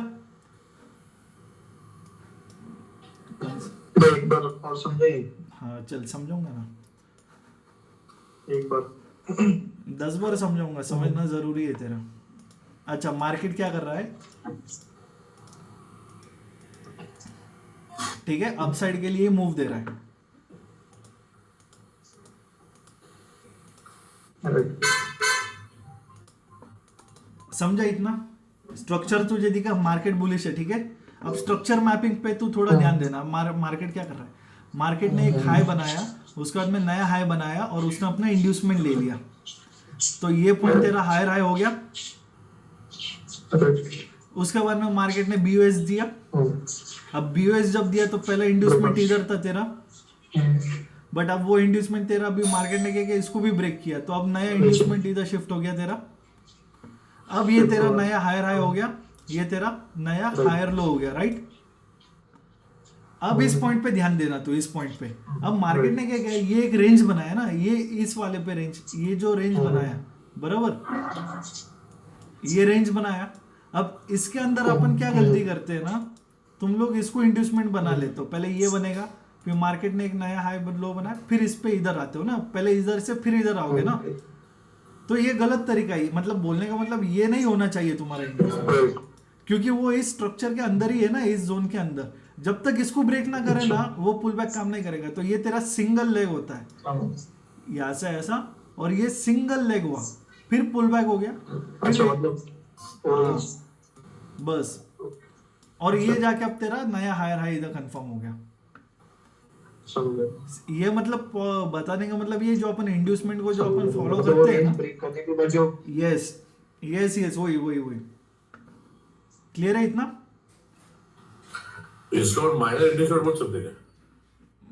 एक बार और समझाइए। हाँ चल, समझाऊंगा ना, एक बार 10 बार समझाऊंगा, समझना जरूरी है तेरा। अच्छा, मार्केट क्या कर रहा है, ठीक है, अप साइड के लिए मूव दे रहा है, समझा इतना। स्ट्रक्चर तुझे दिखा, मार्केट बुलिश है, ठीक है। अब स्ट्रक्चर मैपिंग पे तू थोड़ा ध्यान देना। मार्केट क्या कर रहा है, मार्केट ने एक हाई बनाया, उसके बाद में नया हाई बनाया और उसने अपना इंड्यूसमेंट ले लिया, तो ये पॉइंट तेरा हायर हाई हो गया। उसके बाद में मार्केट ने बीओएस दिया। अब बीओएस जब दिया तो पहले इंड्यूसमेंट इधर था तेरा, बट अब वो इंड्यूसमेंट तेरा अभी मार्केट ने क्या किया, इसको भी ब्रेक किया, तो अब नया इंड्यूसमेंट इधर शिफ्ट हो गया तेरा। अब ये तेरा नया हायर हाई हो गया, ये तेरा नया हायर लो हो गया, राइट। अब इस पॉइंट पे ध्यान देना, तो इस पॉइंट पे अब मार्केट ने क्या किया, ये एक रेंज बनाया ना, ये इस वाले पे रेंज, ये जो रेंज बनाया बराबर, ये रेंज बनाया। अब इसके अंदर अपन क्या गलती करते हैं ना, तुम लोग इसको इंड्यूसमेंट बना लेते हो, पहले ये बनेगा, फिर मार्केट ने एक नया हाई लो बनाया, फिर इस पे इधर आते हो ना, पहले इधर से फिर इधर आओगे ना, तो ये गलत तरीका ही, मतलब बोलने का मतलब ये नहीं होना चाहिए तुम्हारा इंड्यूसमेंट, क्योंकि वो इस स्ट्रक्चर के अंदर ही है ना, इस जोन के अंदर। जब तक इसको ब्रेक ना करे ना, वो पुल बैक काम नहीं करेगा। तो ये तेरा सिंगल लेग होता है, यहाँ से ऐसा, और ये सिंगल लेग हुआ, फिर पुल बैक हो गया, अच्छा मतलब बस, और ये जाके अब तेरा नया हायर हाई इधर कंफर्म हो गया। ये मतलब बताने का मतलब ये जो अपन इंड्यूसमेंट को जो अपन फॉलो करते हैं ना, यस यस यस, वही वही वही, क्लियर है इतना। इसको माइनर इंड्यूसमेंट बोल सकते हैं।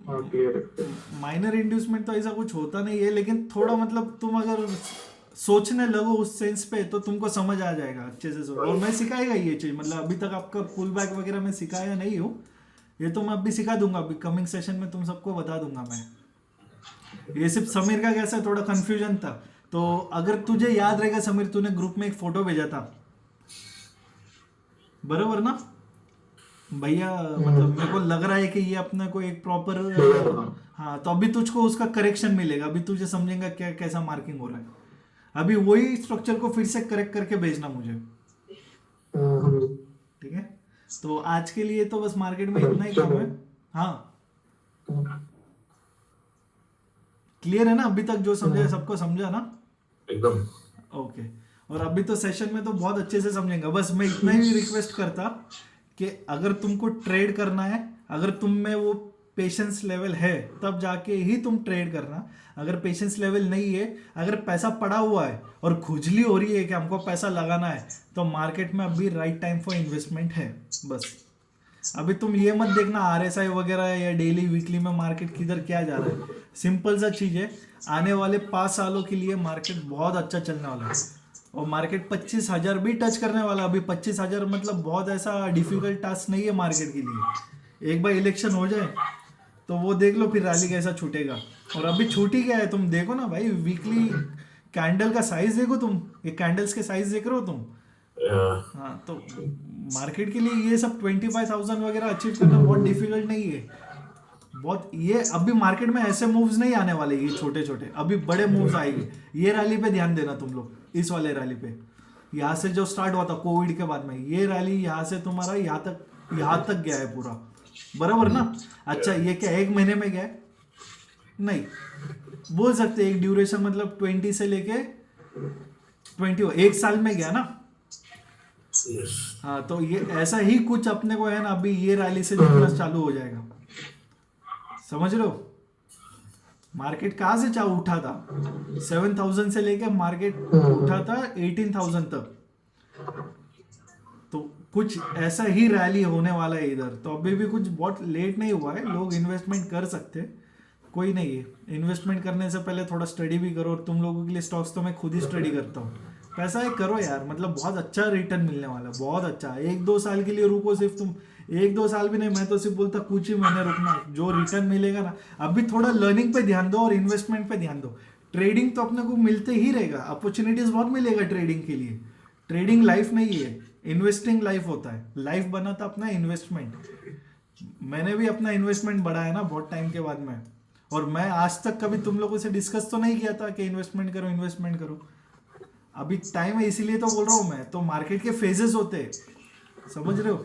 हाँ क्लियर है। माइनर इंड्यूसमेंट तो ऐसा कुछ होता नहीं है, लेकिन थोड़ा मतलब तुम अगर सोचने लगो उस सेंस पे तो तुमको समझ आ जाएगा अच्छे से। और मैं सिखाएगा ये चीज, मतलब अभी तक आपका पुल बैक वगैरह मैं सिखाया नहीं हूँ, ये तो मैं अभी सिखा दूंगा, अभी कमिंग सेशन में तुम सबको बता दूंगा मैं। ये सिर्फ समीर का कैसा थोड़ा कंफ्यूजन था, तो अगर तुझे याद रहेगा समीर, तूने ग्रुप में एक फोटो भेजा था बराबर ना भैया, मतलब मेरे को लग रहा है कि ये अपने को एक प्रॉपर, हाँ, तो अभी तुझको उसका करेक्शन मिलेगा, अभी तुझे समझेगा क्या कैसा मार्किंग हो रहा है। अभी वही स्ट्रक्चर को फिर से करेक्ट करके भेजना मुझे, ठीक है। तो आज के लिए तो बस मार्केट में इतना ही काम है। हाँ क्लियर है ना, अभी तक जो समझा है सबको समझा ना, एकदम ओके। और अभी तो सेशन में तो बहुत अच्छे से समझेंगे। बस मैं इतना ही रिक्वेस्ट करता कि अगर तुमको ट्रेड करना है, अगर तुम में वो पेशेंस लेवल है तब जाके ही तुम ट्रेड करना। अगर पेशेंस लेवल नहीं है, अगर पैसा पड़ा हुआ है और खुजली हो रही है कि हमको पैसा लगाना है, तो मार्केट में अभी राइट टाइम फॉर इन्वेस्टमेंट है। बस अभी तुम ये मत देखना RSI वगैरह या डेली वीकली में मार्केट किधर क्या जा रहा है। सिंपल सा चीज है, आने वाले 5 सालों के लिए मार्केट बहुत अच्छा चलने वाला है, और मार्केट 25,000 भी टच करने वाला। अभी 25,000 मतलब बहुत ऐसा डिफिकल्ट टास्क नहीं है मार्केट के लिए, एक बार इलेक्शन हो जाए तो वो देख लो फिर रैली कैसा छूटेगा। और अभी छूट ही गया है, तुम देखो ना भाई, वीकली कैंडल का साइज देखो तुम, ये कैंडल्स के साइज देख रहे हो तुम। हाँ तो मार्केट के लिए ये सब 25,000 वगैरह अचीव करना बहुत डिफिकल्ट नहीं है। बहुत ये अभी मार्केट में ऐसे मूव्स नहीं आने वाले, ये छोटे छोटे अभी बड़े मूव्स आएंगे। ये रैली पे ध्यान देना तुम लोग, इस वाले रैली पे, यहाँ से जो स्टार्ट हुआ था कोविड के बाद में, ये रैली यहाँ से तुम्हारा यहाँ तक गया है पूरा, बराबर ना। अच्छा ये क्या एक महीने में गया है? नहीं, बोल सकते एक ड्यूरेशन मतलब 20 से लेके 21 एक साल में गया ना। यस। हाँ तो ये ऐसा ही कुछ अपने को है ना, अभी ये रैली से दिखना चालू हो जाएगा, समझ रहे हो। मार्केट कहाँ से चाहे उठा था, 7,000 से लेके मार्केट उठा था 18,000 तक, तो कुछ ऐसा ही रैली होने वाला है इधर। तो अभी भी कुछ बहुत लेट नहीं हुआ है, लोग इन्वेस्टमेंट कर सकते हैं, कोई नहीं है। इन्वेस्टमेंट करने से पहले थोड़ा स्टडी भी करो, और तुम लोगों के लिए स्टॉक्स तो मैं खुद ही स्टडी करता हूँ। पैसा है करो यार, मतलब बहुत अच्छा रिटर्न मिलने वाला है, बहुत अच्छा। 1-2 साल के लिए रुको, सिर्फ तुम 1-2 साल भी नहीं, मैं तो सिर्फ बोलता कुछ ही महीने रुकना, जो रिटर्न मिलेगा ना। अभी थोड़ा लर्निंग पे ध्यान दो और इन्वेस्टमेंट पे ध्यान दो। ट्रेडिंग तो अपने को मिलते ही रहेगा, अपॉर्चुनिटीज बहुत मिलेगा ट्रेडिंग के लिए। ट्रेडिंग लाइफ नहीं है, इन्वेस्टिंग लाइफ होता है। लाइफ बना था अपना इन्वेस्टमेंट। मैंने भी अपना इन्वेस्टमेंट बढ़ाया ना बहुत टाइम के बाद में, और मैं आज तक कभी तुम लोगों से डिस्कस तो नहीं किया था कि इन्वेस्टमेंट करो इन्वेस्टमेंट करो। अभी टाइम है इसीलिए तो बोल रहा हूँ मैं। तो मार्केट के फेजेस होते हैं, समझ रहे हो।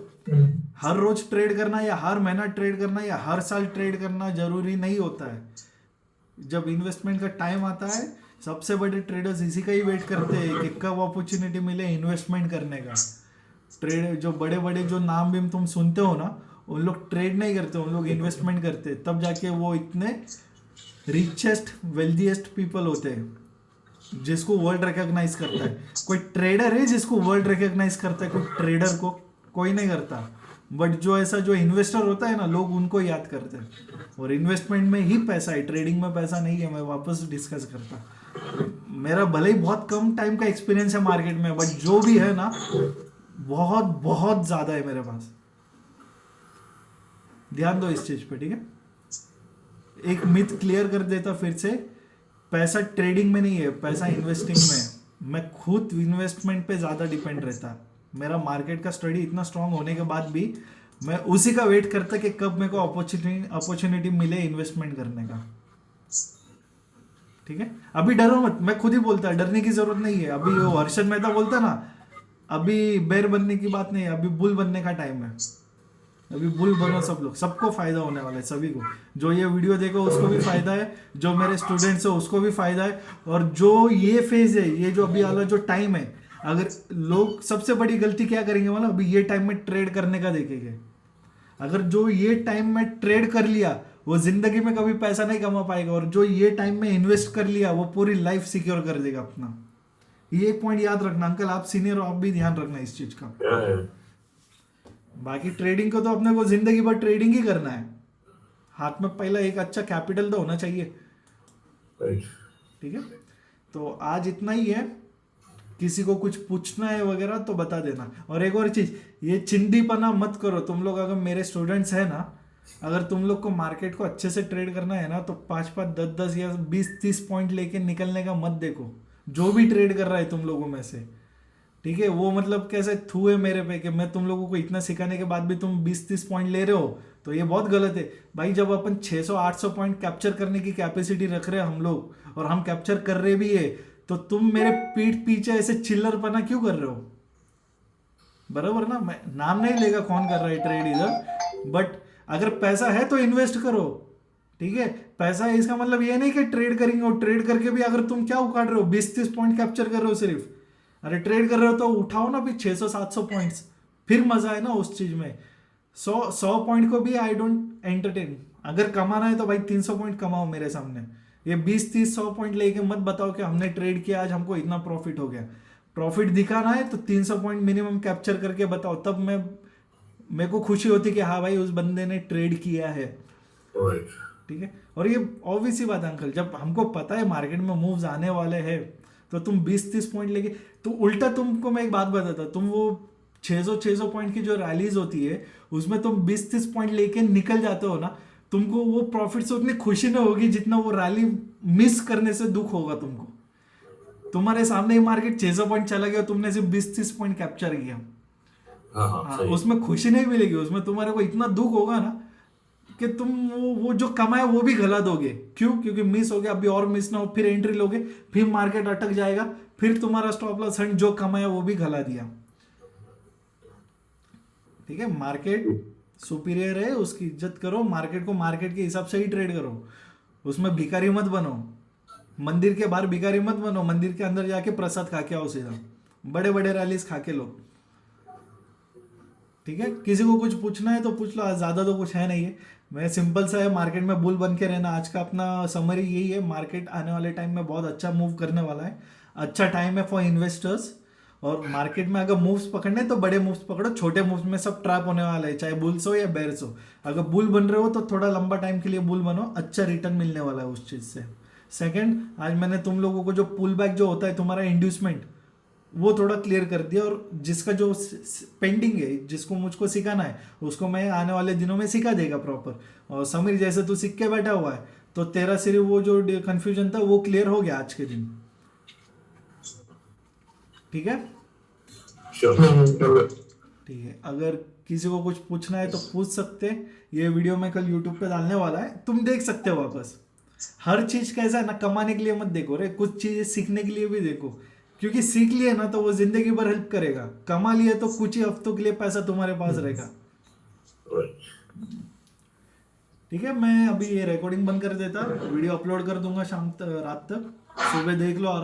हर रोज ट्रेड करना या हर महीना ट्रेड करना या हर साल ट्रेड करना जरूरी नहीं होता है। जब इन्वेस्टमेंट का टाइम आता है, सबसे बड़े ट्रेडर्स इसी का ही वेट करते हैं कि कब अपॉर्चुनिटी मिले इन्वेस्टमेंट करने का। ट्रेड जो बड़े बड़े जो नाम भी तुम सुनते हो ना, उन लोग ट्रेड नहीं करते, उन लोग इन्वेस्टमेंट करते, तब जाके वो इतने रिचेस्ट वेल्दीएस्ट पीपल होते हैं जिसको वर्ल्ड रिकॉग्नाइज करता है। कोई ट्रेडर है जिसको वर्ल्ड रिकॉग्नाइज करता है? कोई ट्रेडर को कोई नहीं करता। बट जो ऐसा जो इन्वेस्टर होता है ना, लोग उनको याद करते हैं। और इन्वेस्टमेंट में ही पैसा है, ट्रेडिंग में पैसा नहीं है। मैं वापस डिस्कस करता, मेरा भले ही बहुत कम टाइम का एक्सपीरियंस है मार्केट में, बट जो भी है ना बहुत बहुत ज्यादा है मेरे पास। ध्यान दो इस चीज पे, ठीक है। एक मिथ क्लियर कर देता फिर से, पैसा ट्रेडिंग में नहीं है, पैसा इन्वेस्टिंग में है। मैं खुद इन्वेस्टमेंट पे ज्यादा डिपेंड रहता। मेरा मार्केट का स्टडी इतना स्ट्रांग होने के बाद भी मैं उसी का वेट करता कि कब मेरे को अपॉर्चुनिटी मिले इन्वेस्टमेंट करने का, ठीक है। अभी डरो मत, मैं खुद ही बोलता है, डरने की जरूरत नहीं है। अभी वो हर्षद मेहता बोलता ना, अभी बेर बनने की बात नहीं है, अभी बुल बनने का टाइम है। अभी बुल बनो सब लोग, सबको फायदा होने वाला है, सभी को। जो ये वीडियो देखो उसको भी फायदा है, जो मेरे स्टूडेंट्स है उसको भी फायदा है। और जो ये फेज है, ये जो अभी वाला जो टाइम है, अगर लोग सबसे बड़ी गलती क्या करेंगे मतलब, अभी ये टाइम में ट्रेड करने का देखेंगे। अगर जो ये टाइम में ट्रेड कर लिया वो जिंदगी में कभी पैसा नहीं कमा पाएगा, और जो ये टाइम में इन्वेस्ट कर लिया वो पूरी लाइफ सिक्योर कर देगा अपना। ये एक पॉइंट याद रखना अंकल, आप सीनियर हो, आप भी ध्यान रखना इस चीज का। क्या है? बाकी ट्रेडिंग को तो अपने को जिंदगी भर ट्रेडिंग ही करना है। हाथ में पहला एक अच्छा कैपिटल तो होना चाहिए, राइट। ठीक है। तो आज इतना ही है, किसी को कुछ पूछना है वगैरह तो बता देना। और एक और चीज, ये चिंदीपना मत करो तुम लोग। अगर मेरे स्टूडेंट्स है ना, अगर तुम लोग को मार्केट को अच्छे से ट्रेड करना है ना, तो 5-5, 10-10 या 20-30 पॉइंट लेके निकलने का मत देखो। जो भी ट्रेड कर रहा है तुम लोगों में से, ठीक है, वो मतलब कैसे थू है मेरे पे कि मैं तुम लोगों को इतना सिखाने के बाद भी तुम 20-30 पॉइंट ले रहे हो, तो ये बहुत गलत है भाई। जब अपन 600-800 पॉइंट कैप्चर करने की कैपेसिटी रख रहे हैं हम लोग, और हम कैप्चर कर रहे भी है, तो तुम मेरे पीठ पीछे ऐसे चिल्लरपना क्यों कर रहे हो? बराबर ना। मैं नाम नहीं लेगा कौन कर रहा है ट्रेड इधर, बट अगर पैसा है तो इन्वेस्ट करो, ठीक है। पैसा है इसका मतलब ये नहीं कि ट्रेड करेंगे, और ट्रेड करके भी अगर तुम क्या उखाड़ रहे हो, 20-30 पॉइंट कैप्चर कर रहे हो सिर्फ। अरे ट्रेड कर रहे हो तो उठाओ ना भी 600-700 पॉइंट्स, फिर मजा है ना उस चीज में। 100 पॉइंट को भी आई डोंट एंटरटेन। अगर कमाना है तो भाई 300 पॉइंट कमाओ मेरे सामने। ये 20-30-100 पॉइंट लेके मत बताओ कि हमने ट्रेड किया आज हमको इतना प्रॉफिट हो गया। प्रॉफिट दिखाना है तो 300 पॉइंट मिनिमम कैप्चर करके बताओ, तब मेरे को खुशी होती कि हाँ भाई उस बंदे ने ट्रेड किया है, राइट। ठीक है। और ये ऑब्वियस सी बात है अंकल, जब हमको पता है मार्केट में मूव्स आने वाले हैं, तो तुम 20-30 पॉइंट लेके, तो उल्टा तुमको मैं एक बात बताता, तुम वो 600 पॉइंट की जो रैलीज होती है उसमें तुम 20-30 पॉइंट लेके निकल जाते हो ना, तुमको वो प्रॉफिट से उतनी खुशी नहीं होगी जितना वो रैली मिस करने से दुख होगा तुमको। तुम्हारे सामने ही मार्केट 600 पॉइंट चला गया, तुमने सिर्फ 20-30 पॉइंट कैप्चर किया। हाँ हाँ हाँ, सही। उसमें खुशी नहीं मिलेगी, उसमें तुम्हारे को इतना दुख होगा ना कि तुम वो जो कमाए वो भी गला दोगे। क्यों? क्योंकि मिस हो गया, अभी और मिस ना हो, फिर एंट्री लोगे, फिर मार्केट अटक जाएगा, फिर तुम्हारा स्टॉप लॉस हंट जो कमाया वो भी गला दिया। ठीक है, मार्केट सुपीरियर है, उसकी इज्जत करो, मार्केट को मार्केट के हिसाब से ही ट्रेड करो, उसमें भिखारी मत बनो। मंदिर के बाहर भिखारी मत बनो, मंदिर के अंदर जाके प्रसाद खा के आओ सीधा, बड़े बड़े रैलीज खा के लो। ठीक है, किसी को कुछ पूछना है तो पूछ लो, आज ज्यादा तो कुछ है नहीं है, मैं सिंपल सा है, मार्केट में बुल बन के रहना। आज का अपना समरी यही है, मार्केट आने वाले टाइम में बहुत अच्छा मूव करने वाला है, अच्छा टाइम है फॉर इन्वेस्टर्स। और मार्केट में अगर मूव्स पकड़ने तो बड़े मूव्स पकड़ो, छोटे मूव्स में सब ट्रैप होने वाला है, चाहे बुल्स हो या बेयर्स हो। अगर बुल बन रहे हो तो थोड़ा लंबा टाइम के लिए बुल बनो, अच्छा रिटर्न मिलने वाला है उस चीज से। सेकंड, आज मैंने तुम लोगों को जो पुल बैक जो होता है तुम्हारा इंड्यूसमेंट, वो थोड़ा क्लियर कर दिया, और जिसका जो पेंडिंग है, जिसको मुझको सिखाना है, उसको मैं आने वाले दिनों में सिखा देगा प्रॉपर। और समीर जैसे तू सीख के बैठा हुआ है, तो तेरा सिर्फ वो जो कंफ्यूजन था वो क्लियर हो गया आज के दिन। ठीक है, श्योर। ठीक है, अगर किसी को कुछ पूछना है तो पूछ सकते हैं। ये वीडियो मैं कल यूट्यूब पे डालने वाला है, तुम देख सकते हो वापस। हर चीज कैसा है ना, कमाने के लिए मत देखो रे, कुछ चीजें सीखने के लिए भी देखो, क्योंकि सीख लिए ना तो वो जिंदगी भर हेल्प करेगा। कमा लिए तो कुछ ही हफ्तों के लिए पैसा तुम्हारे पास रहेगा। राइट। ठीक है, मैं अभी ये रिकॉर्डिंग बंद कर देता, वीडियो अपलोड कर दूंगा रात तक, सुबह देख लो।